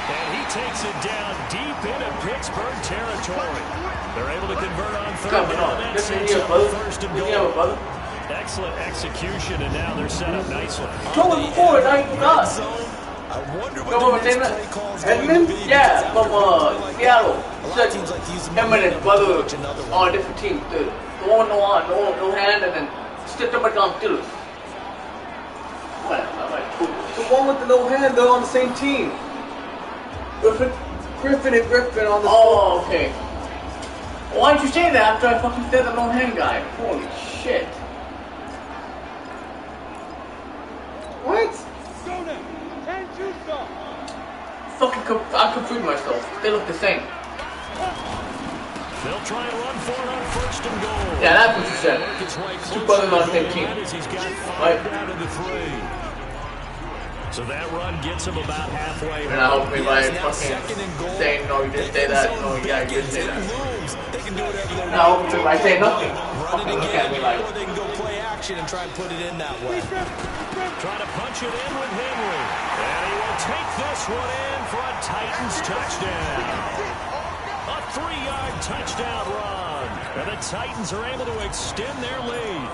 And he takes it down deep into Pittsburgh territory. They're able to convert on third Coming down. on. That Listen sets here, up brother. first and Listen here, goal. brother. Excellent execution, and now they're set up nicely. Throw it before, now you forgot. I wonder You know what what the I'm next saying? play call is going to Edmund? be. Yeah, from Seattle. A lot of teams like to use Him and his brother another one. on a different team. No one, no hand, and then stick them back on Steelers. Whatever, I'm like, cool. The one with the no hand, they're on the same team. Griffin and Griffin on the Oh, okay. Why didn't you say that after I fucking said the no hand guy? Holy shit. What? go now. 10-2 stop. I confused myself. They look the same. They'll try and run for it on first and goal. Yeah, that's what you said. Work its way Two close brothers to on the the same goal team. line as he's got Right. 5 down to the 3. So that run gets him about halfway. And I hope me by Now fucking second and goal. saying, no, you didn't say that. No, yeah, you did say that. Looms. They can do whatever they And I want. hope me by saying nothing. Run Fucking it look at me again, like, or they can go play action and try and put it in that way. Trying to punch it in with Henry. And he will take this one in for a Titans touchdown. A 3-yard touchdown run. And the Titans are able to extend their lead.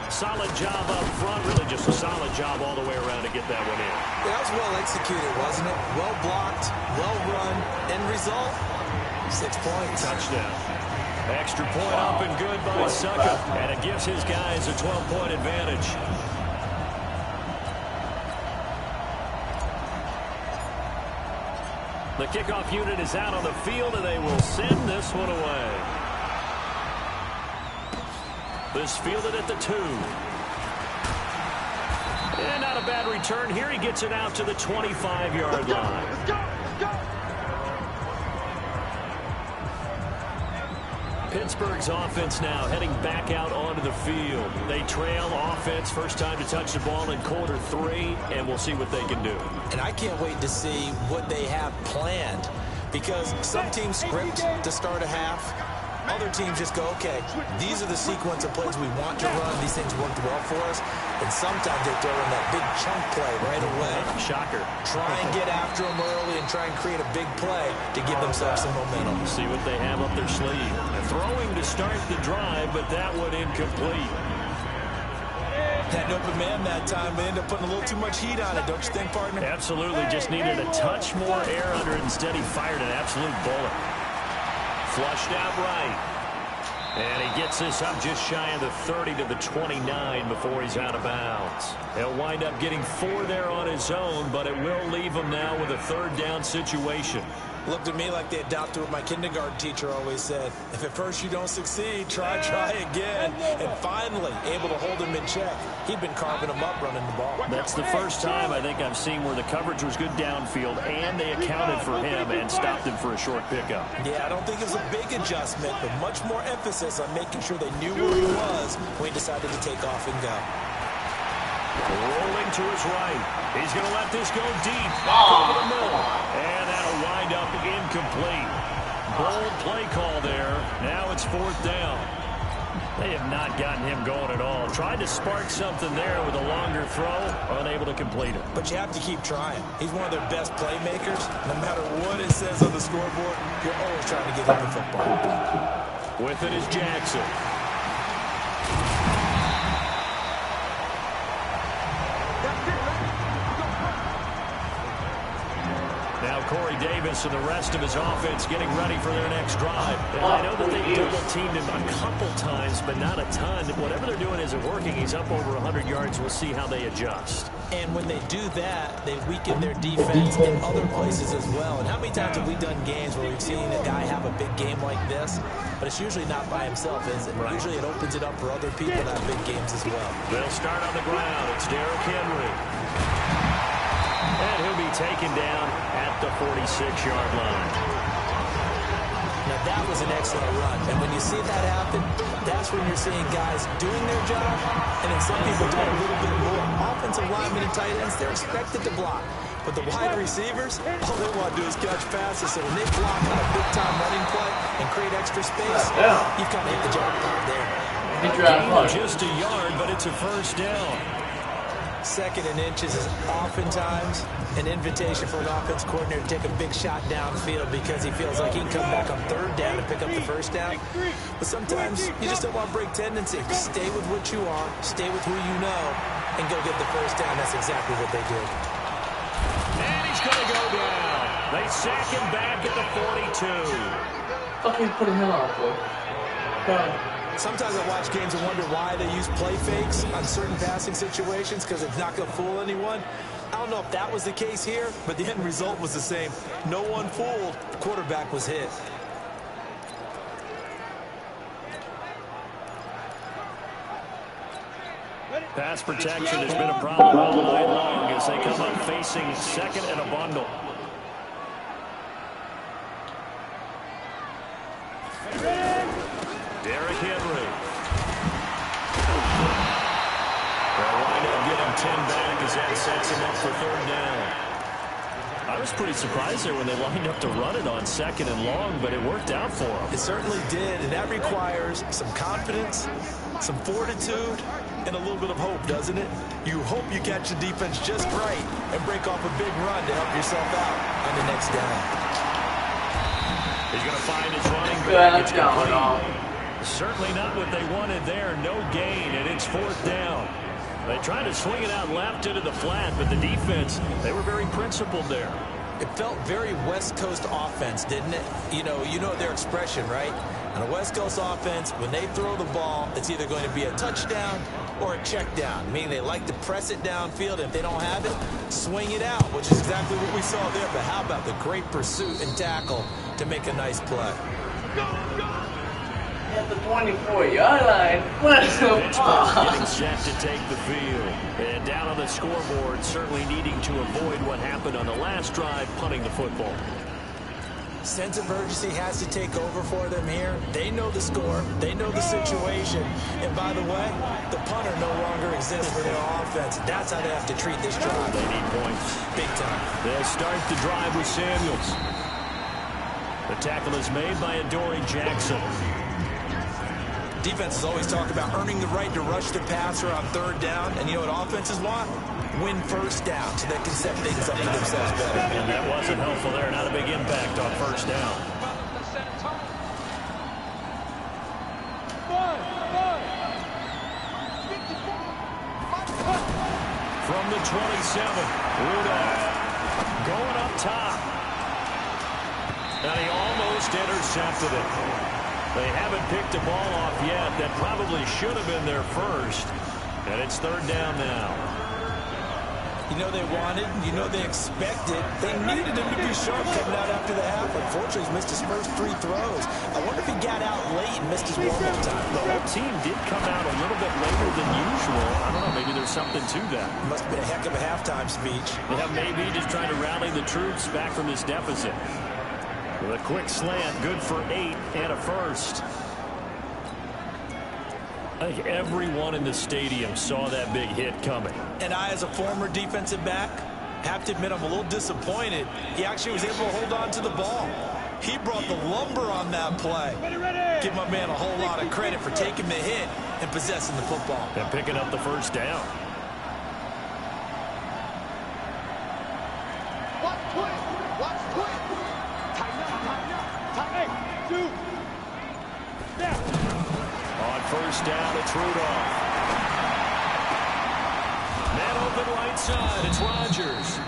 Solid job up front. Really just a solid job all the way around to get that one in. That was well executed, wasn't it? Well blocked, well run. End result, 6 points. Touchdown. Extra point up and good by Suckup. And it gives his guys a 12-point advantage. The kickoff unit is out on the field, and they will send this one away. This fielded at the 2. And not a bad return here. He gets it out to the 25-yard line. Let's go. Let's go. Pittsburgh's offense now heading back out onto the field. They trail offense, first time to touch the ball in quarter 3, and we'll see what they can do. And I can't wait to see what they have planned, because some teams script to start a half. Other teams just go, okay, these are the sequence of plays we want to run. These things worked well for us. And sometimes they throw in that big chunk play right away. Shocker. Try and get after them early and try and create a big play to give themselves some momentum. See what they have up their sleeve. Throwing to start the drive, but that one incomplete. Had an open man that time. They ended up putting a little too much heat on it, don't you think, partner? Absolutely. Just needed a touch more air under it. Instead, he fired an absolute bullet. Flushed out right. And he gets this up just shy of the 30 to the 29 before he's out of bounds. He'll wind up getting 4 there on his own, but it will leave him now with a third down situation. Looked to me like they adopted what my kindergarten teacher always said. If at first you don't succeed, try again. And finally, able to hold him in check. He'd been carving him up running the ball. That's the first time I think I've seen where the coverage was good downfield, and they accounted for him and stopped him for a short pickup. Yeah, I don't think it was a big adjustment, but much more emphasis on making sure they knew where he was when he decided to take off and go. Rolling to his right. He's going to let this go deep. Over the middle. And that'll wind up incomplete. Bold play call there. Now it's 4th down. They have not gotten him going at all. Tried to spark something there with a longer throw. Unable to complete it. But you have to keep trying. He's one of their best playmakers. No matter what it says on the scoreboard, you're always trying to get him the football. With it is Jackson. Now Corey Davis and the rest of his offense getting ready for their next drive. And I know that they've double-teamed him a couple times, but not a ton. Whatever they're doing isn't working. He's up over 100 yards. We'll see how they adjust. And when they do that, they weaken their defense in other places as well. And how many times have we done games where we've seen a guy have a big game like this? But it's usually not by himself, is it? Right. Usually it opens it up for other people to have big games as well. They'll start on the ground. It's Derrick Henry. And he'll be taken down at the 46-yard line. Now that was an excellent run. And when you see that happen, that's when you're seeing guys doing their job, and then some people doing a little bit more. Offensive linemen and tight ends, they're expected to block. But the wide receivers, all they want to do is catch passes. So when they block on a big-time running play and create extra space, you've kind of hit the jackpot there. Just a yard, but it's a first down. 2nd and inches is oftentimes an invitation for an offense coordinator to take a big shot downfield because he feels like he can come back on 3rd down and pick up the first down. But sometimes you just don't want to break tendency. Stay with what you are, stay with who you know, and go get the first down. That's exactly what they did. And he's going to go down. They sack him back at the 42. Fucking putting him on for. Sometimes I watch games and wonder why they use play fakes on certain passing situations because it's not going to fool anyone. I don't know if that was the case here, but the end result was the same. No one fooled. The quarterback was hit. Pass protection has been a problem all night long as they come up facing 2nd and a bundle. Derrick Henry. They'll wind up getting 10 back as that sets him up for 3rd down. I was pretty surprised there when they lined up to run it on 2nd and long, but it worked out for them. It certainly did, and that requires some confidence, some fortitude, and a little bit of hope, doesn't it? You hope you catch the defense just right and break off a big run to help yourself out on the next down. He's going to find his running back. It's complete. Certainly not what they wanted there. No gain, and it's 4th down. They tried to swing it out left into the flat, but the defense, they were very principled there. It felt very West Coast offense, didn't it? You know their expression, right? On a West Coast offense, when they throw the ball, it's either going to be a touchdown or a check down, meaning they like to press it downfield. If they don't have it, swing it out, which is exactly what we saw there. But how about the great pursuit and tackle to make a nice play? At the 24-yard line. What the fuck? Getting set to take the field. And down on the scoreboard, certainly needing to avoid what happened on the last drive, punting the football. Sense of urgency has to take over for them here. They know the score. They know the situation. And by the way, the punter no longer exists for their offense. That's how they have to treat this drive. They need points. Big time. They'll start the drive with Samuels. The tackle is made by Adoree Jackson. Defenses always talk about earning the right to rush the passer on 3rd down. And you know what offenses want? Win first down so they can set things up for themselves better. And that wasn't helpful there. Not a big impact on 1st down. From the 27, Rudolph going up top. And he almost just intercepted it. They haven't picked a ball off yet. That probably should have been their first. And it's third down now. You know they wanted, you know they expected. They needed him to be sharp coming out after the half. Unfortunately, he's missed his first 3 throws. I wonder if he got out late and missed his warm-up time. The whole team did come out a little bit later than usual. I don't know, maybe there's something to that. Must have been a heck of a halftime speech. Yeah, maybe just trying to rally the troops back from this deficit. With a quick slant, good for 8 and a first. I think everyone in the stadium saw that big hit coming. And I, as a former defensive back, have to admit I'm a little disappointed. He actually was able to hold on to the ball. He brought the lumber on that play. Give my man a whole lot of credit for taking the hit and possessing the football. And picking up the first down. Watch twist. Watch twist. Tighten up, tighten up. Hey, 2. Now. On first down, it's Rudolph. Man open right side, it's Rodgers.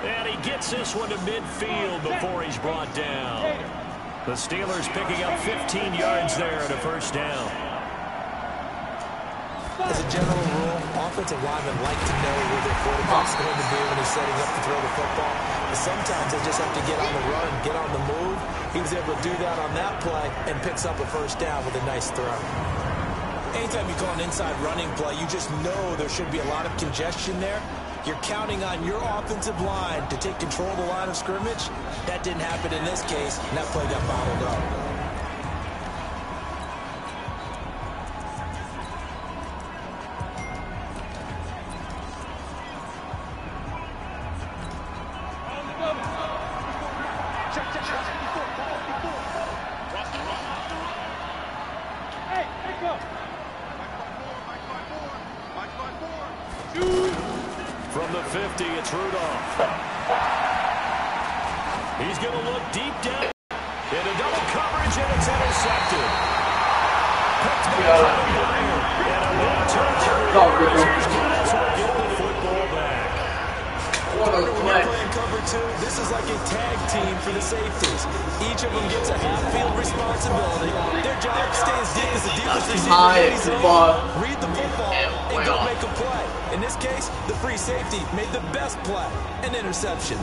And he gets this one to midfield before he's brought down. The Steelers picking up 15 yards there at a first down. As a general rule, offensive linemen like to know where their quarterback's going to be when he's setting up to throw the football. But sometimes they just have to get on the run, get on the move. He was able to do that on that play and picks up a first down with a nice throw. Anytime you call an inside running play, you just know there should be a lot of congestion there. You're counting on your offensive line to take control of the line of scrimmage. That didn't happen in this case, and that play got bottled up. From the 50, it's Rudolph. He's going to look deep down into double coverage, and it's intercepted. Picked by Kevin Byard. And a big turnover. Get the football back. When you're playing cover 2, this is like a tag team for the safeties. Each of them gets a half-field responsibility. Their job stays deep as the deepest receiver. Read the football and go make a play. In this case, the free safety made the best play, an interception.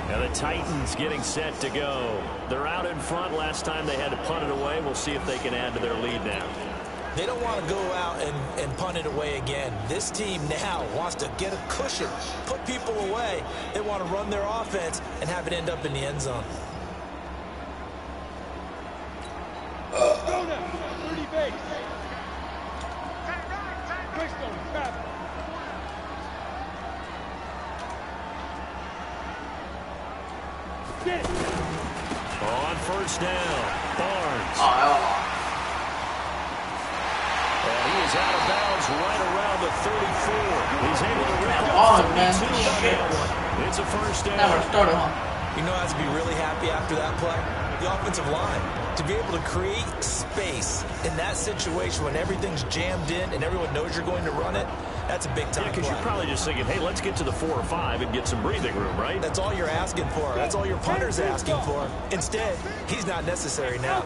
And the Titans getting set to go. They're out in front. Last time they had to punt it away. We'll see if they can add to their lead now. They don't want to go out and punt it away again. This team now wants to get a cushion, put people away. They want to run their offense and have it end up in the end zone. Go now. 30 base. Quickstone, traffic. Get it. On first down, Barnes. And he is out of bounds right around the 34. He's able to rip up 32 on that one. It's a first down. Never started, huh? You know how to be really happy after that play? The offensive line. To be able to create space in that situation when everything's jammed in and everyone knows you're going to run it, that's a big-time play. Because you're probably just thinking, hey, let's get to the 4 or 5 and get some breathing room, right? That's all you're asking for. That's all your punter's asking for. Instead, he's not necessary now.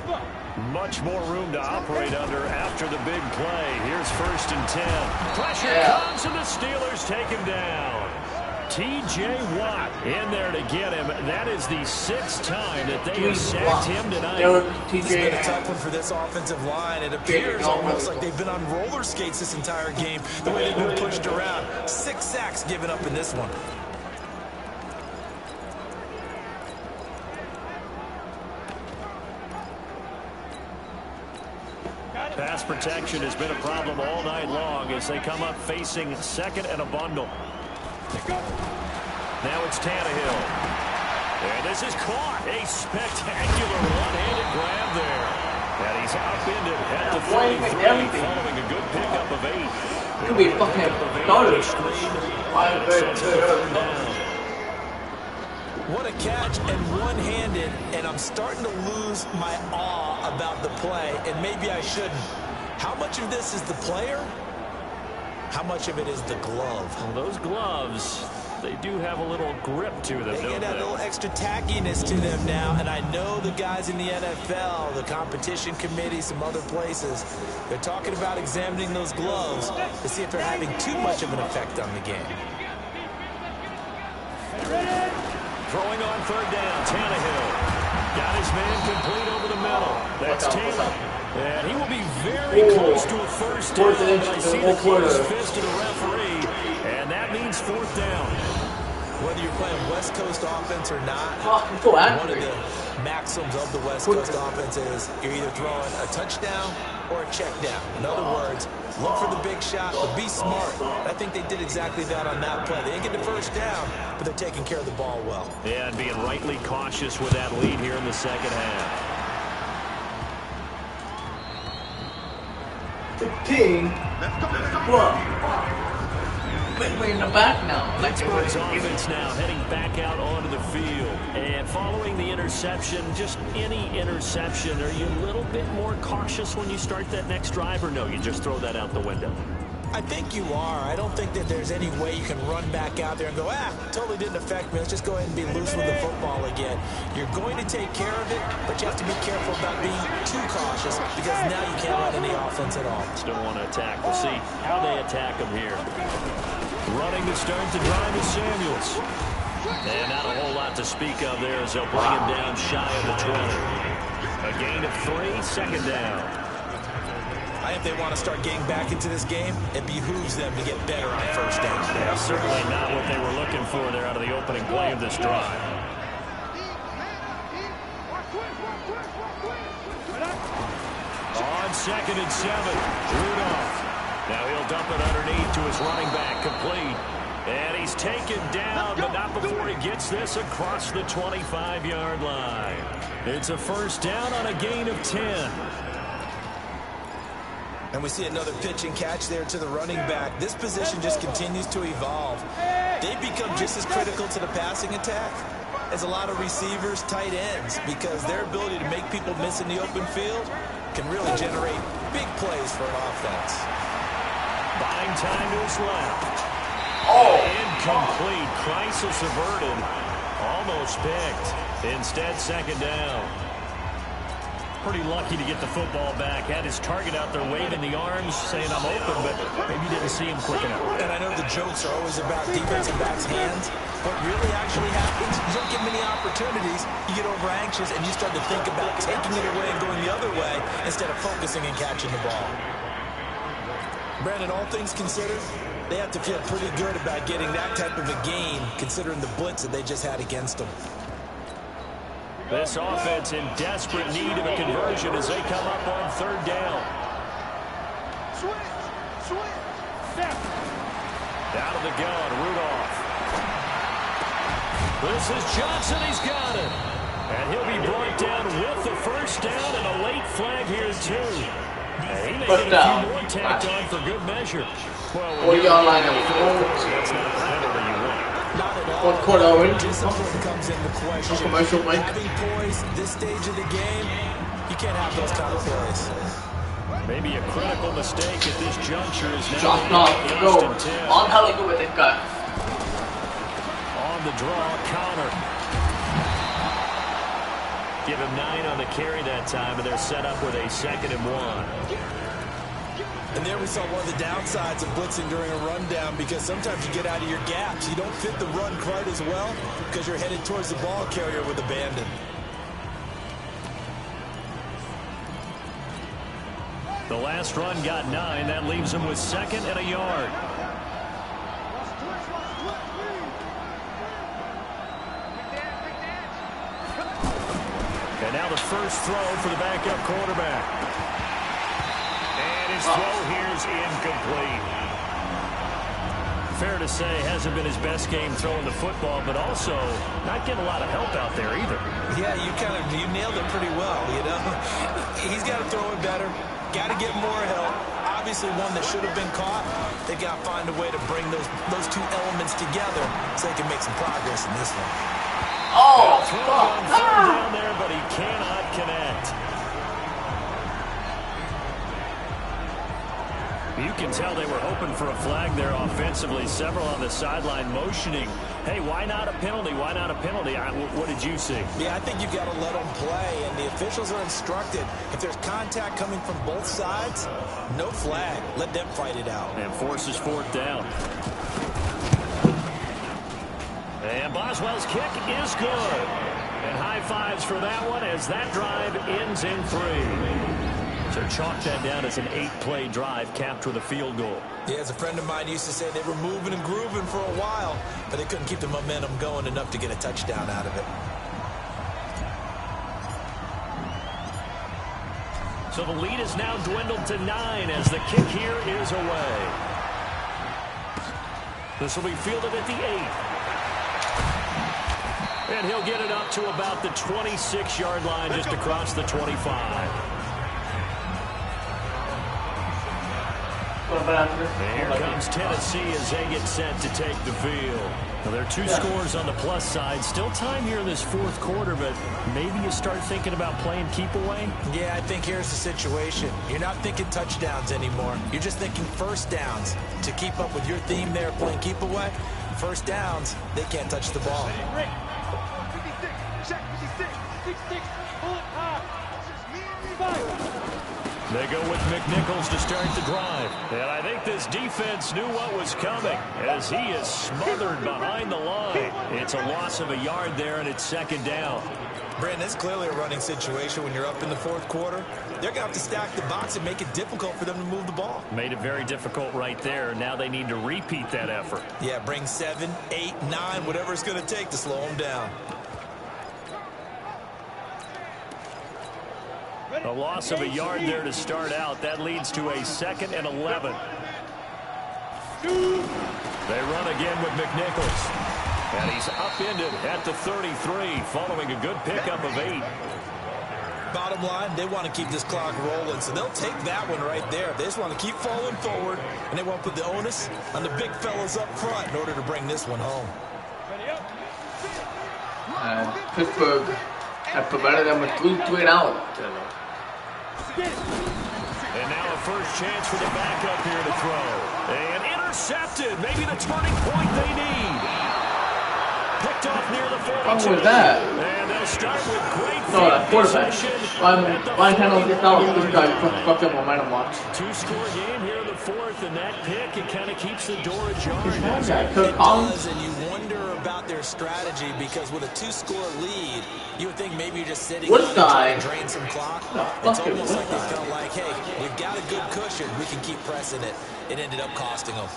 Much more room to operate under after the big play. Here's first and 10. Pressure comes, and the Steelers take him down. T.J. Watt in there to get him. That is the 6th time that they have sacked him tonight. This has been a tough one for this offensive line. It appears almost like they've been on roller skates this entire game, the way they've been pushed around. 6 sacks given up in this one. Pass protection has been a problem all night long as they come up facing second and a bundle. Now it's Tannehill. And this is caught. A spectacular one-handed grab there. And he's upended at the 33 following a good pickup of 8. Could be fucking started. What a catch and one-handed, and I'm starting to lose my awe about the play, and maybe I shouldn't. How much of this is the player? How much of it is the glove? Well, those gloves, they do have a little grip to them, They don't get a little extra tackiness to them now, and I know the guys in the NFL, the competition committee, some other places, they're talking about examining those gloves to see if they're having too much of an effect on the game. Throwing on third down, Tannehill. Got his man complete over the middle. That's Taylor. And he will be very close to a first down. I see the closed fist of the referee, and that means fourth down. Whether you're playing West Coast offense or not, one of the maxims of the West Coast offense is you're either throwing a touchdown or a check down. In other words, look for the big shot, but be smart. I think they did exactly that on that play. They didn't get the first down, but they're taking care of the ball well. Yeah, and being rightly cautious with that lead here in the second half. 15. We're in the back now. Pittsburgh's offense now heading back out onto the field. And following the interception, just any interception, are you a little bit more cautious when you start that next drive, or no, you just throw that out the window? I think you are. I don't think that there's any way you can run back out there and go, totally didn't affect me. Let's just go ahead and be loose with the football again. You're going to take care of it, but you have to be careful about being too cautious because now you can't run any offense at all. Still want to attack. We'll see how they attack them here. Running to start the drive is Samuels. And not a whole lot to speak of there as they'll bring him down shy of the 20. A gain of 3, second down. I think they want to start getting back into this game. It behooves them to get better on first down. Yeah, certainly not what they were looking for there out of the opening play of this drive. On 2nd and 7, Rudolph. Now he'll dump it underneath to his running back, complete. And he's taken down, but not before he gets this across the 25-yard line. It's a first down on a gain of 10. And we see another pitch and catch there to the running back. This position just continues to evolve. They've become just as critical to the passing attack as a lot of receivers, tight ends, because their ability to make people miss in the open field can really generate big plays for an offense. Buying time to his left. Incomplete. Crisis averted. Almost picked. Instead, second down. Pretty lucky to get the football back. Had his target out there waving the arms, saying I'm open, but maybe didn't see him quick enough. And I know the jokes are always about defensive backs' hands. What really actually happens, you don't get many opportunities. You get over anxious and you start to think about taking it away and going the other way instead of focusing and catching the ball. Brandon, all things considered, they have to feel pretty good about getting that type of a gain considering the blitz that they just had against them. This offense in desperate need of a conversion as they come up on third down. Out of the gun, Rudolph. This is Johnson, he's got it. And he'll be brought down with the first down and a late flag here too. He may get a few more tacked on for good measure. Well, when you're on line number 4, that's not the penalty you want. Not at all. What quarter are we? Discipline comes into question. Commercial break. Having poise this stage of the game, you can't have those kind of plays. Maybe a critical mistake at this juncture is now Drop off. Go. On how to go with it, guys. On the draw, counter. Give him 9 on the carry that time, and they're set up with a 2nd and 1. And there we saw one of the downsides of blitzing during a rundown because sometimes you get out of your gaps. You don't fit the run quite as well because you're headed towards the ball carrier with abandon. The last run got 9. That leaves him with 2nd and a yard. And now the first throw for the backup quarterback. And his throw here is incomplete. Fair to say, hasn't been his best game throwing the football, but also not getting a lot of help out there either. Yeah, you nailed it pretty well, you know. He's got to throw it better. Got to get more help. Obviously one that should have been caught. They've got to find a way to bring those two elements together so they can make some progress in this one. Oh, down there, but he cannot connect. You can tell they were hoping for a flag there offensively. Several on the sideline motioning, hey, why not a penalty? Why not a penalty? What did you see? Yeah, I think you've got to let them play, and the officials are instructed. If there's contact coming from both sides, no flag. Let them fight it out. And forces fourth down. And Boswell's kick is good. And high fives for that one as that drive ends in 3. So chalk that down as an 8-play drive capped with a field goal. Yeah, as a friend of mine used to say, they were moving and grooving for a while, but they couldn't keep the momentum going enough to get a touchdown out of it. So the lead is now dwindled to 9 as the kick here is away. This will be fielded at the 8. And he'll get it up to about the 26-yard line, just across the 25. And here comes Tennessee as they get set to take the field. Well, there are 2 scores on the plus side. Still time here in this fourth quarter, but maybe you start thinking about playing keep away? Yeah, I think here's the situation. You're not thinking touchdowns anymore. You're just thinking first downs. To keep up with your theme there, playing keep away, first downs, they can't touch the ball. They go with McNichols to start the drive. And I think this defense knew what was coming as he is smothered behind the line. It's a loss of a yard there, and it's second down. Brandon, it's clearly a running situation when you're up in the fourth quarter. They're going to have to stack the box and make it difficult for them to move the ball. Made it very difficult right there. Now they need to repeat that effort. Yeah, bring 7, 8, 9, whatever it's going to take to slow them down. A loss of a yard there to start out. That leads to a 2nd and 11. They run again with McNichols. And he's upended at the 33 following a good pickup of 8. Bottom line, they want to keep this clock rolling, so they'll take that one right there. They just want to keep falling forward, and they want to put the onus on the big fellas up front in order to bring this one home. Pittsburgh have provided them with 3 and out. And now a first chance for the backup here to throw. And intercepted. Maybe the turning point they need. Picked off near the 42. What was that? And they'll start with great quarterback. Why can't I get out this guy? Fuck him momentum watch. 2-score game here in the 4th, and that pick, it kind of keeps the door ajar. It does, and you wonder about their strategy because with a 2-score lead, you would think maybe you're just sitting on and trying to drain some clock. It's almost like they felt like, hey, we've got a good cushion. We can keep pressing it. It ended up costing them.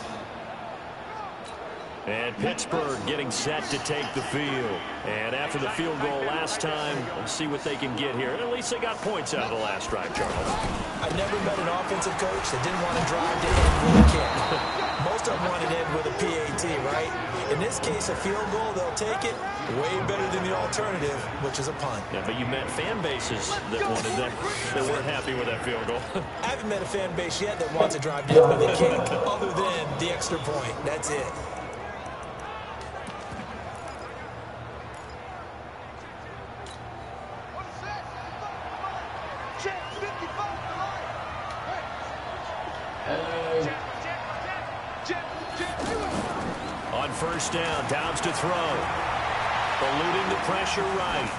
And Pittsburgh getting set to take the field. And after the field goal last time, we'll see what they can get here. And at least they got points out of the last drive, Charles. I've never met an offensive coach that didn't want to drive to end with a kick. Most of them want to end with a PAT, right? In this case, a field goal, they'll take it. Way better than the alternative, which is a punt. Yeah, but you met fan bases that wanted that. They weren't happy with that field goal. I haven't met a fan base yet that wants to drive to end with a kick, other than the extra point. That's it. On first down, Downs to throw. Eluding the pressure right.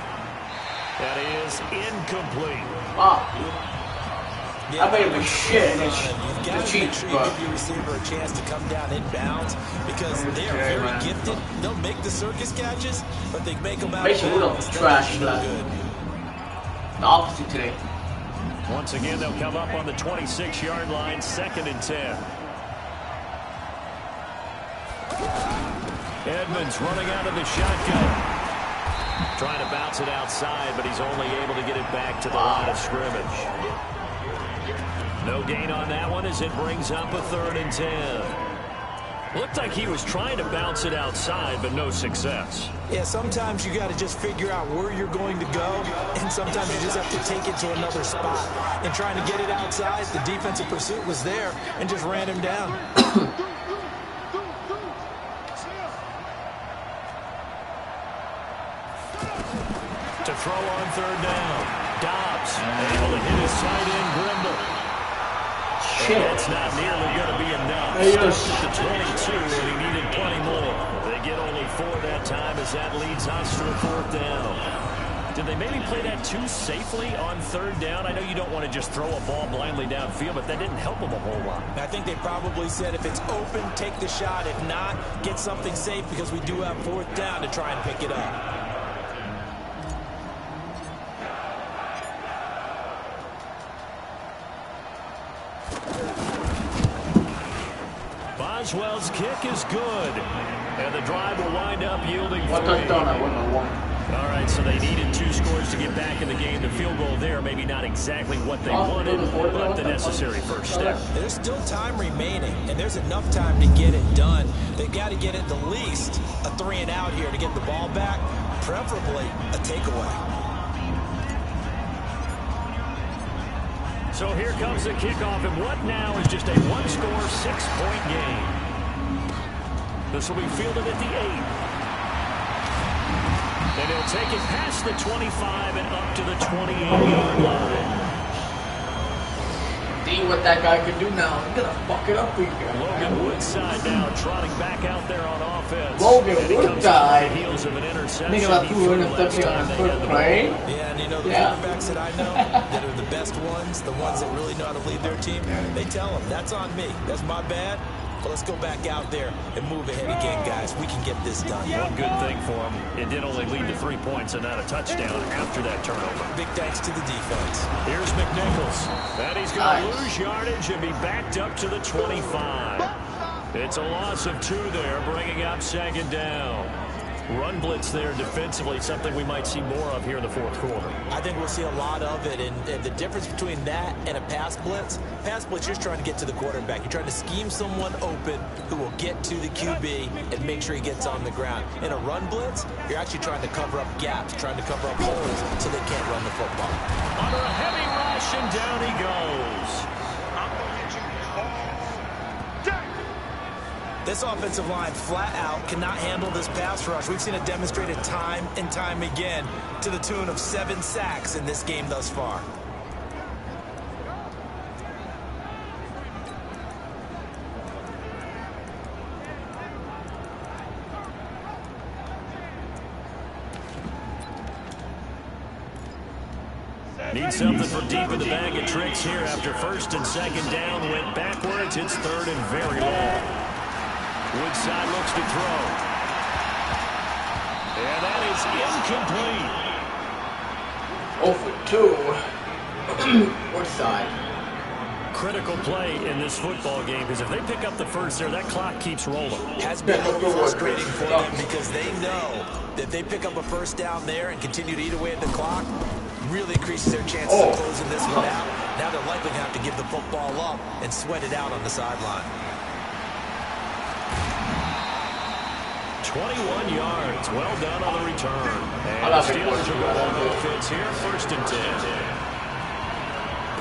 That is incomplete. I made him shit. You've got to make sure you give your receiver a chance to come down inbounds because they are very gifted. They'll make the circus catches, but they make them out of bounds. Trash. The opposite today. Once again, they'll come up on the 26-yard line, 2nd and 10. Edmonds running out of the shotgun. Trying to bounce it outside, but he's only able to get it back to the line of scrimmage. No gain on that one as it brings up a 3rd and 10. Looked like he was trying to bounce it outside, but no success. Yeah, sometimes you got to just figure out where you're going to go, and sometimes you just have to take it to another spot. And trying to get it outside, the defensive pursuit was there and just ran him down. To throw on 3rd down. Dobbs able to hit his tight end, Grimble. shit. That's not nearly going to be enough. Hey, Stopped at the 22, and he needed plenty more. They get only 4 that time as that leads us to the 4th down. Did they maybe play that too safely on 3rd down? I know you don't want to just throw a ball blindly downfield, but that didn't help them a whole lot. I think they probably said if it's open, take the shot. If not, get something safe because we do have 4th down to try and pick it up. Boswell's kick is good. And the drive will wind up yielding 3. One touchdown, I wouldn't have won. All right, so they needed 2 scores to get back in the game. The field goal there, maybe not exactly what they wanted, but the necessary first step. There's still time remaining, and there's enough time to get it done. They've got to get at the least a 3 and out here to get the ball back, preferably a takeaway. So here comes the kickoff, and what now is just a 1-score, 6-point game. This will be fielded at the 8. And he'll take it past the 25 and up to the 28-yard line. See what that guy can do now. He's going to fuck it up for you guys. Logan Woodside now trotting back out there on offense. Logan Woodside. Heels of an interception. Nigga like who intercepted on his first play. Yeah, and you know the quarterbacks that I know that are the best ones, the ones that really know how to lead their team, they tell them, that's on me. That's my bad. But let's go back out there and move ahead again, guys. We can get this done. One good thing for him, it did only lead to 3 points and not a touchdown after that turnover. Big thanks to the defense. Here's McNichols. And he's going to lose yardage and be backed up to the 25. It's a loss of 2 there, bringing up 2nd down. Run blitz there defensively, something we might see more of here in the 4th quarter. I think we'll see a lot of it, and the difference between that and a pass blitz, you're just trying to get to the quarterback. You're trying to scheme someone open who will get to the QB and make sure he gets on the ground. In a run blitz, you're actually trying to cover up gaps, trying to cover up holes so they can't run the football. Under a heavy rush, and down he goes. This offensive line flat out cannot handle this pass rush. We've seen it demonstrated time and time again to the tune of 7 sacks in this game thus far. Need something from deep in the bag of tricks here after 1st and 2nd down. Went backwards. It's 3rd and very long. Woodside looks to throw. And that is incomplete. 0 for 2. Woodside. Critical play in this football game, because if they pick up the first there, that clock keeps rolling. Has been frustrating for them because they know that if they pick up a 1st down there and continue to eat away at the clock, really increases their chances of closing this one out. Now they're likely going to have to give the football up and sweat it out on the sideline. 21 yards. Well done on the return. And the Steelers will go on offense here. 1st and 10.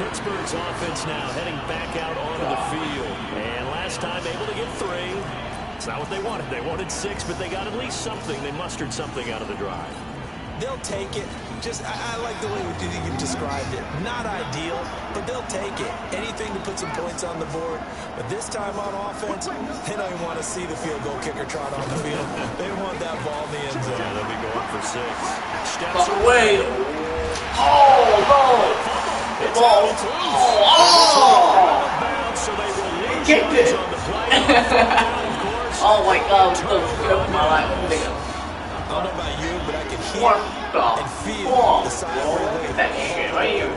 Pittsburgh's offense now heading back out onto the field. And last time able to get 3. It's not what they wanted. They wanted 6, but they got at least something. They mustered something out of the drive. They'll take it. I like the way you've described it. Not ideal, but they'll take it. Anything to put some points on the board. But this time on offense, they don't even want to see the field goal kicker trot on the field. They want that ball in the end zone. Yeah, they'll be going for 6. Steps away. Oh, no. The ball. So they will lose kicked it. on the play. Oh, my God. I'm so scared of my life. I don't know about you, but I can hear and feel the side of Look at that shit right here.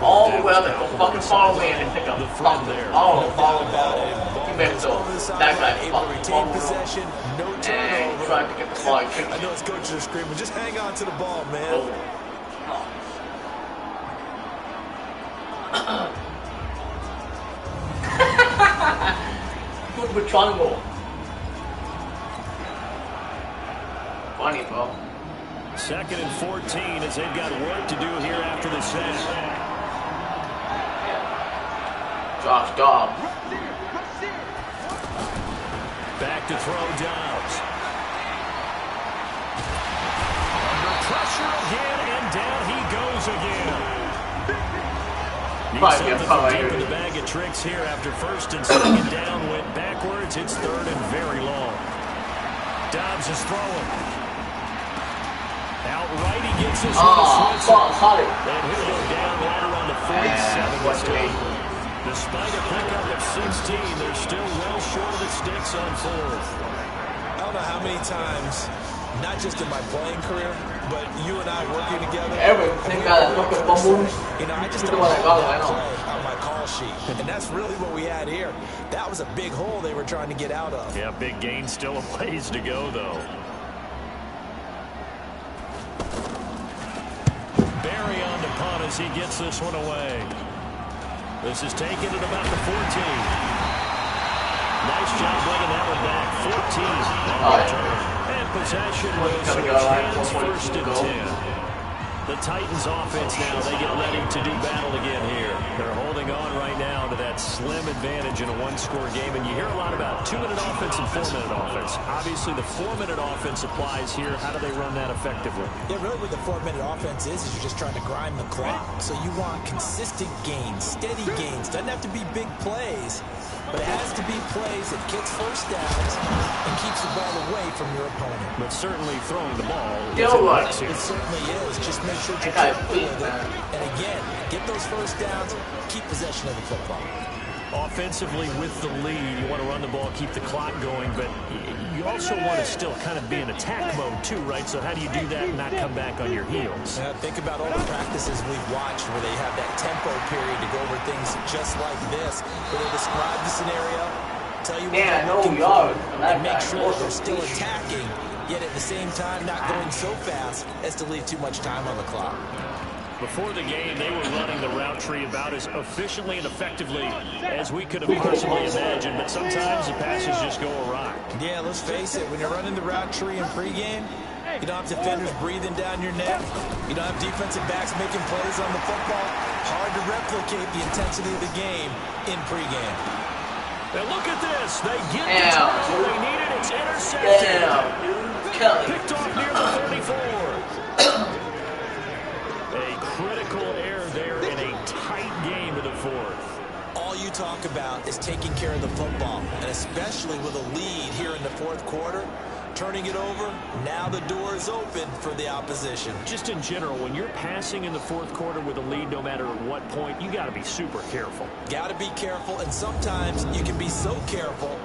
All the way up and fucking follow me and pick up the fuck there. Oh, follow ball. He messed up. That guy fucking fumbled possession, no and turnover. tried to get the ball. I know his coaches are screaming, just hang on to the ball, man. Good with triangle. Funny, bro. 2nd and 14 as they've got work to do here after the set. Josh Dobbs. Back to throw Dobbs. Under pressure again, and down he goes again. Something deep in the bag of tricks here after first and second down went backwards. It's third and very long. Dobbs is throwing. Outright, he gets this one to Switzer. And he'll go down right around the 47 this time. Despite a pickup of 16, they're still well short of the sticks on fourth. I don't know how many times, not just in my playing career, but you and I working together. You know, I just don't have that play on my call sheet. And that's really what we had here. That was a big hole they were trying to get out of. Yeah, big gain, still a ways to go, though. Barry on the punt as he gets this one away. This is taken at about the 14. Nice job bringing that one back. 14. And possession goes to the Giants, first and 10. The Titans offense now, they get ready to do battle again here. They're holding on right now to that slim advantage in a one-score game. And you hear a lot about 2-minute offense and 4-minute offense. Obviously, the 4-minute offense applies here. How do they run that effectively? Yeah, really what the 4-minute offense is you're just trying to grind the clock. So you want consistent gains, steady gains. Doesn't have to be big plays, but it has to be plays that gets first downs and keeps the ball away from your opponent. But certainly throwing the ball it certainly is. Just make sure you're careful with it. And again, get those first downs, keep possession of the football. Offensively with the lead, you want to run the ball, keep the clock going, but you also want to still kind of be in attack mode too, right? So how do you do that and not come back on your heels? Think about all the practices we've watched where they have that tempo period to go over things just like this, where they describe the scenario, tell you what they're looking for, and make sure that they're still attacking, yet at the same time not going so fast as to leave too much time on the clock. Before the game, they were running the route tree about as efficiently and effectively as we could have possibly imagined, but sometimes the passes just go awry. Yeah, let's face it, when you're running the route tree in pregame, you don't have defenders breathing down your neck. You don't have defensive backs making plays on the football. Hard to replicate the intensity of the game in pregame. Now look at this. They get the turnover they needed. It's intercepted. Picked off near the 34. A critical error there in a tight game in the fourth. All you talk about is taking care of the football, and especially with a lead here in the fourth quarter, turning it over, now the door is open for the opposition. Just in general, when you're passing in the fourth quarter with a lead, no matter at what point, you got to be super careful. Got to be careful, and sometimes you can be so careful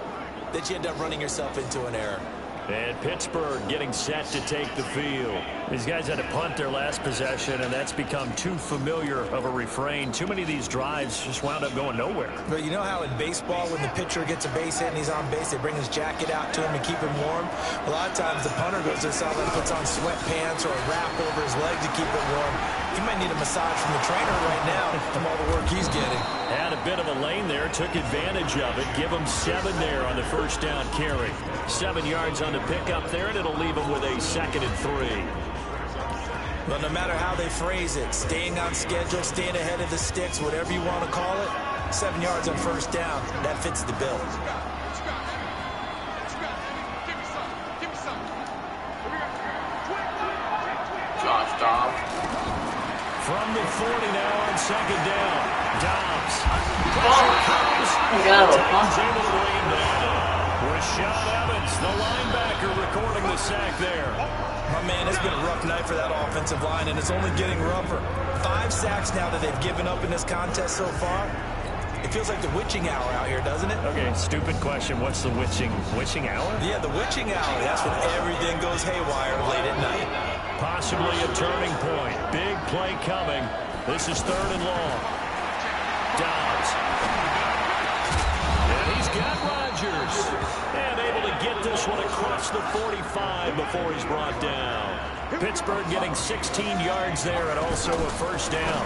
that you end up running yourself into an error. And Pittsburgh getting set to take the field. These guys had to punt their last possession, and that's become too familiar of a refrain. Too many of these drives just wound up going nowhere. But you know how in baseball, when the pitcher gets a base hit and he's on base, they bring his jacket out to him to keep him warm? A lot of times the punter goes to the sideline, puts on sweatpants or a wrap over his leg to keep it warm. He might need a massage from the trainer right now from all the work he's getting. Had a bit of a lane there, took advantage of it. Give him 7 there on the first down carry. 7 yards on the pickup there, and it'll leave him with a 2nd and 3. But no matter how they phrase it, staying on schedule, staying ahead of the sticks, whatever you want to call it, 7 yards on first down, that fits the bill. Josh Dobbs. From the 40 now on 2nd down. Dobbs. Pressure comes. Titans able to bring him down. Rashad Evans, the linebacker, recording the sack there. My man, it's been a rough night for that offensive line, and it's only getting rougher. 5 sacks now that they've given up in this contest so far. It feels like the witching hour out here, doesn't it? Okay, stupid question. What's the witching hour? Yeah, the witching hour. That's when everything goes haywire late at night. Possibly a turning point. Big play coming. This is 3rd and long. Dobbs. And he's got Rodgers. And able to get this one across the 45 before he's brought down. Pittsburgh getting 16 yards there and also a first down.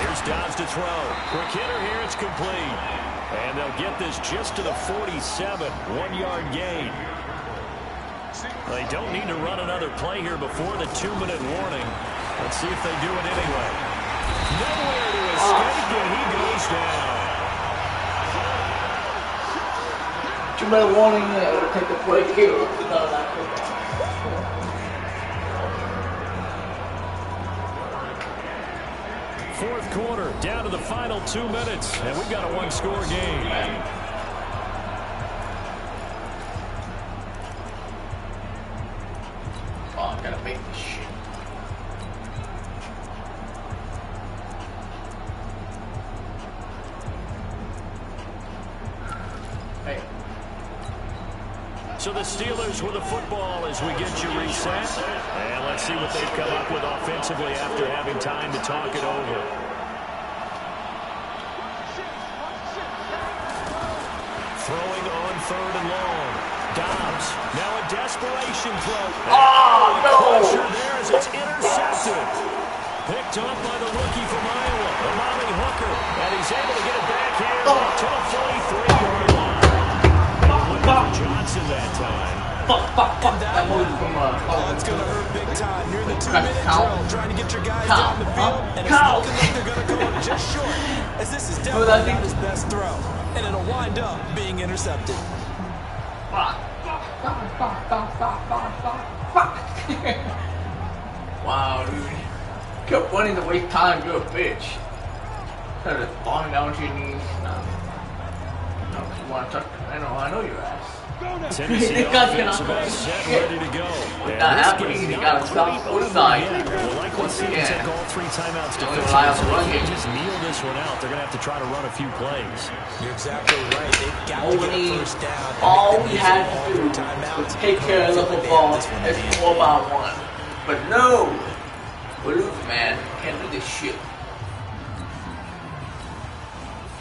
Here's Dobbs to throw. Quick hitter here, it's complete. And they'll get this just to the 47. 1-yard gain. They don't need to run another play here before the 2-minute warning. Let's see if they do it anyway. Nowhere to escape, and he goes down. 2-minute warning, it'll take the play here. 4th fourth quarter, down to the final 2 minutes, and we've got a one-score game. Oh, I gotta make this shit. Hey. So the Steelers with the football as we get you reset. And let's see what they've come up with offensively after having time to talk it over. Throwing on 3rd and long. Dobbs. Now a desperation throw. Oh, no! Pressure there as it's intercepted. Picked up by the rookie from Iowa, Amari Hooker. And he's able to get it back here to the 43-yard line. Johnson that time. That move from it's going to hurt big time. You're in the 2-minute drill trying to get your guys down the field, and it's looking like they're going to go just short, as this is definitely not his best throw, and it'll wind up being intercepted. Wow, dude. Kept running to waste time. You're a bitch. Instead of falling down to your knees. No, you want to touch? I know your ass. Tennessee offense about set, ready to go. With that happening, you gotta stop both sides. We'll likely see them take all 3 timeouts to just kneel this one out. They're going to have to try to run a few plays. You're exactly right. They've got to get a first down. All we had to do was take care of the football and score by 1. But no! We're losing, man. Can't do this shit.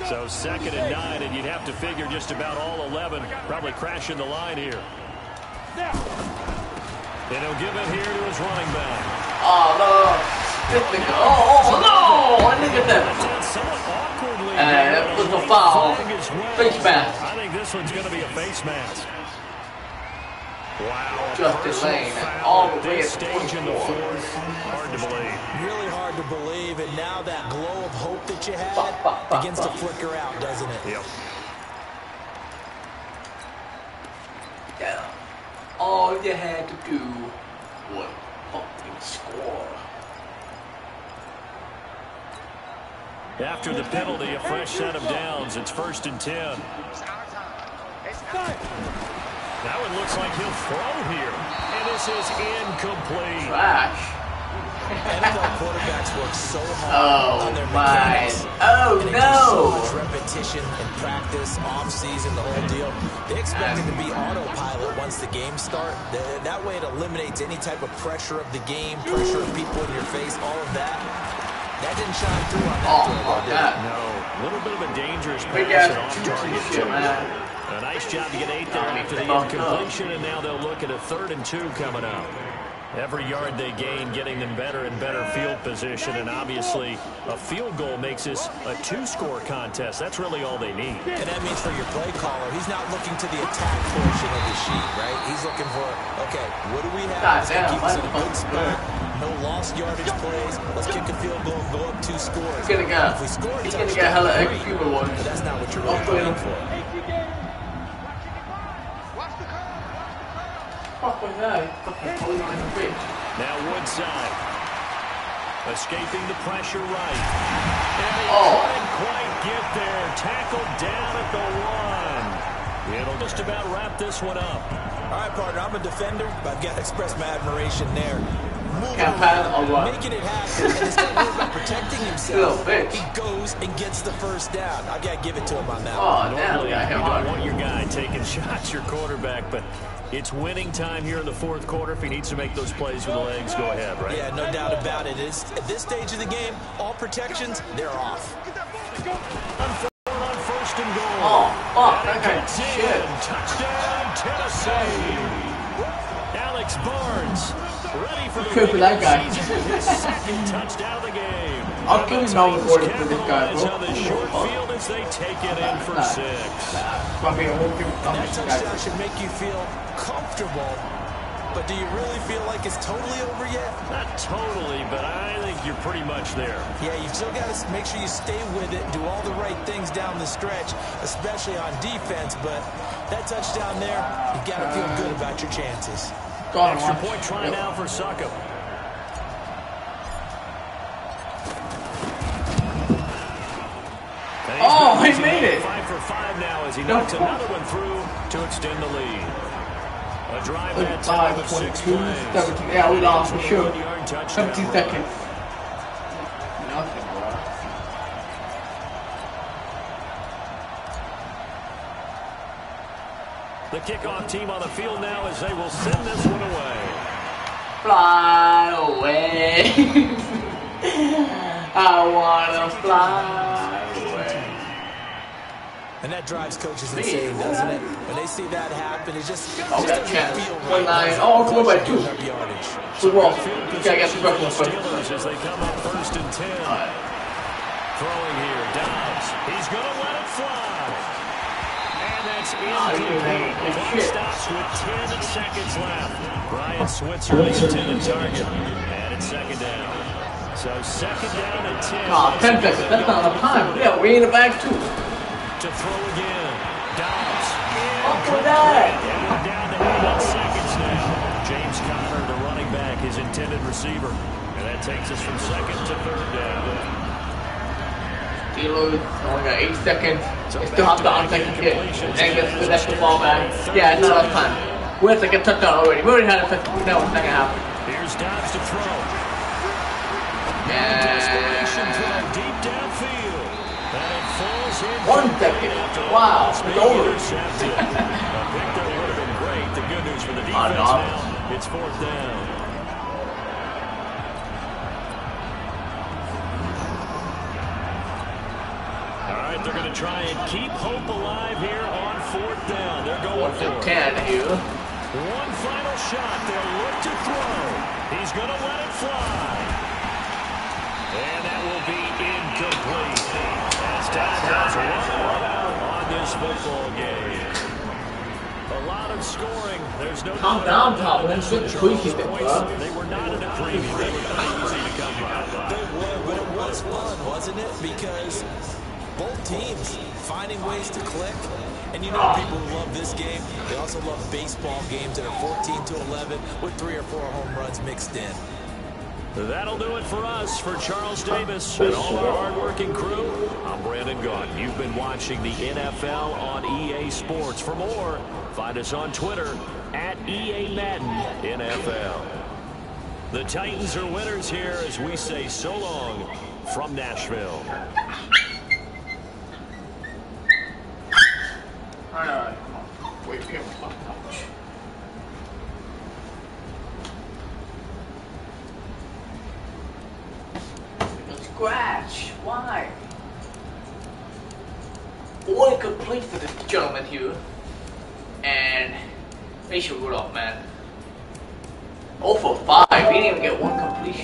So 2nd and 9, and you'd have to figure just about all 11 probably crashing the line here. And he'll give it here to his running back. Oh, no. This nigga. Oh, no. Look at that. Somewhat awkwardly. That was a foul. Face mask. I think this one's going to be a face mask. Wow. Justin Lane. All the way at stage in the 4th. Hard to believe. Really hard to believe, and now that glow of hope that you had begins to flicker out, doesn't it? Yep. Yeah. All you had to do was fucking score. After the penalty, a fresh set of downs. It's 1st and 10. Now it looks like he'll throw here. And this is incomplete. Trash. NFL quarterbacks work so hard on their mechanics. Oh, and no. So much repetition and practice, off-season, the whole deal. They expect it to be autopilot once the games start. That way it eliminates any type of pressure of the game, pressure of people in your face, all of that. That didn't shine through on that throw, did it? No. A little bit of a dangerous Big pass ass and off-target, too. A nice job to get 8 there after the incompletion, and now they'll look at a 3rd and 2 coming up. Every yard they gain, getting them better and better field position, and obviously a field goal makes this a 2-score contest. That's really all they need. And that means for your play caller, he's not looking to the attack portion of the sheet, right? He's looking for, okay, what do we have? Let's keep us in a good spot. No lost yardage plays. Let's kick a field goal and go up 2 scores. He's gonna get, if we score a he's gonna get hella great, extra ones. but that's not what you're really playing for. Fuck was that? Fucking pulling on the bridge. Now Woodside. Escaping the pressure right. And he couldn't quite get there. Tackled down at the 1. It'll just about wrap this one up. All right, partner, I'm a defender, but I've got to express my admiration there. Making it happen, and instead of worrying about protecting himself, bitch. he goes and gets the first down. I've got to give it to him on that one. Normally, you don't want your guy taking shots, your quarterback, but it's winning time here in the 4th quarter. If he needs to make those plays with the legs, go ahead, right? Yeah, no doubt about it. At this stage of the game, all protections, they're off. On 1st and goal. Oh, fuck, that guy shit. Touchdown, Tennessee. Alex Barnes, ready for the that guy. his 2nd touchdown of the game. I'll give him no reward for this guy, bro. On the short field as they take it in for 6. That touchdown should make you feel comfortable, but do you really feel like it's totally over yet? Not totally, but I think you're pretty much there. Yeah, you've still got to make sure you stay with it, do all the right things down the stretch, especially on defense, but that touchdown there, you got to feel good about your chances. Extra point try now for Suckup. Oh, he made it. 5 for 5 now as he knocks another one through to extend the lead. A drive that time of 6 plays. 17. Yeah, we lost for sure. 21-yard touchdown 17 run. seconds. Nothing, bro. The kickoff team on the field now as they will send this one away. Fly away. I wanna fly away. And that drives coaches insane, doesn't it? When they see that happen, it just Oh, that doesn't chance. feel 1-9. right. Oh, come on by 2. Yardage. Good ball. You gotta get the breakfast first. Steelers as they come up 1st and 10. Throwing here, Dobbs. He's going to let it fly. And that's incomplete. Clock stops with 10 seconds left. Brian Switzer, the intended target. And it's 2nd down. So 2nd down and 10. Oh, 10 seconds. That's not enough time. Yeah, we in the back too. To throw again. Dobbs. Up with that. And we're down to 8 seconds now. James Conner, the running back, his intended receiver. And that takes us from 2nd to 3rd down. Steelers only got 8 seconds. They still have to onside kick. And gets the next ball back. Yeah, it's not enough time. We have to get touchdown already. We already had a second half. Here's Dobbs to throw. Yeah. Desperation throw deep downfield. And it falls in. 1 second. Wow. It's over. Intercepted. A pick that would have been great. The good news for the defense now, it's 4th down. All right, they're going to try and keep hope alive here on 4th down. They're going for it. 10 here. One final shot. They'll look to throw. He's going to let it fly. And that will be incomplete. As time has run out on this football game. A lot of scoring. There's no Calm down, Tom. Let's get the preseason, bro. They were not in a preview. They were not easy to come by. They were, but it was fun, wasn't it? Because both teams finding ways to click. And you know people who love this game, they also love baseball games that are 14-11 with 3 or 4 home runs mixed in. That'll do it for us. For Charles Davis and all our hardworking crew, I'm Brandon Gaughan. You've been watching the NFL on EA Sports. For more, find us on Twitter at EA Madden NFL. The Titans are winners here as we say so long from Nashville. Wait, here. Scratch. Why? One complete for this gentleman here. And Mason Rudolph, man. 0 for 5. He didn't even get one completion.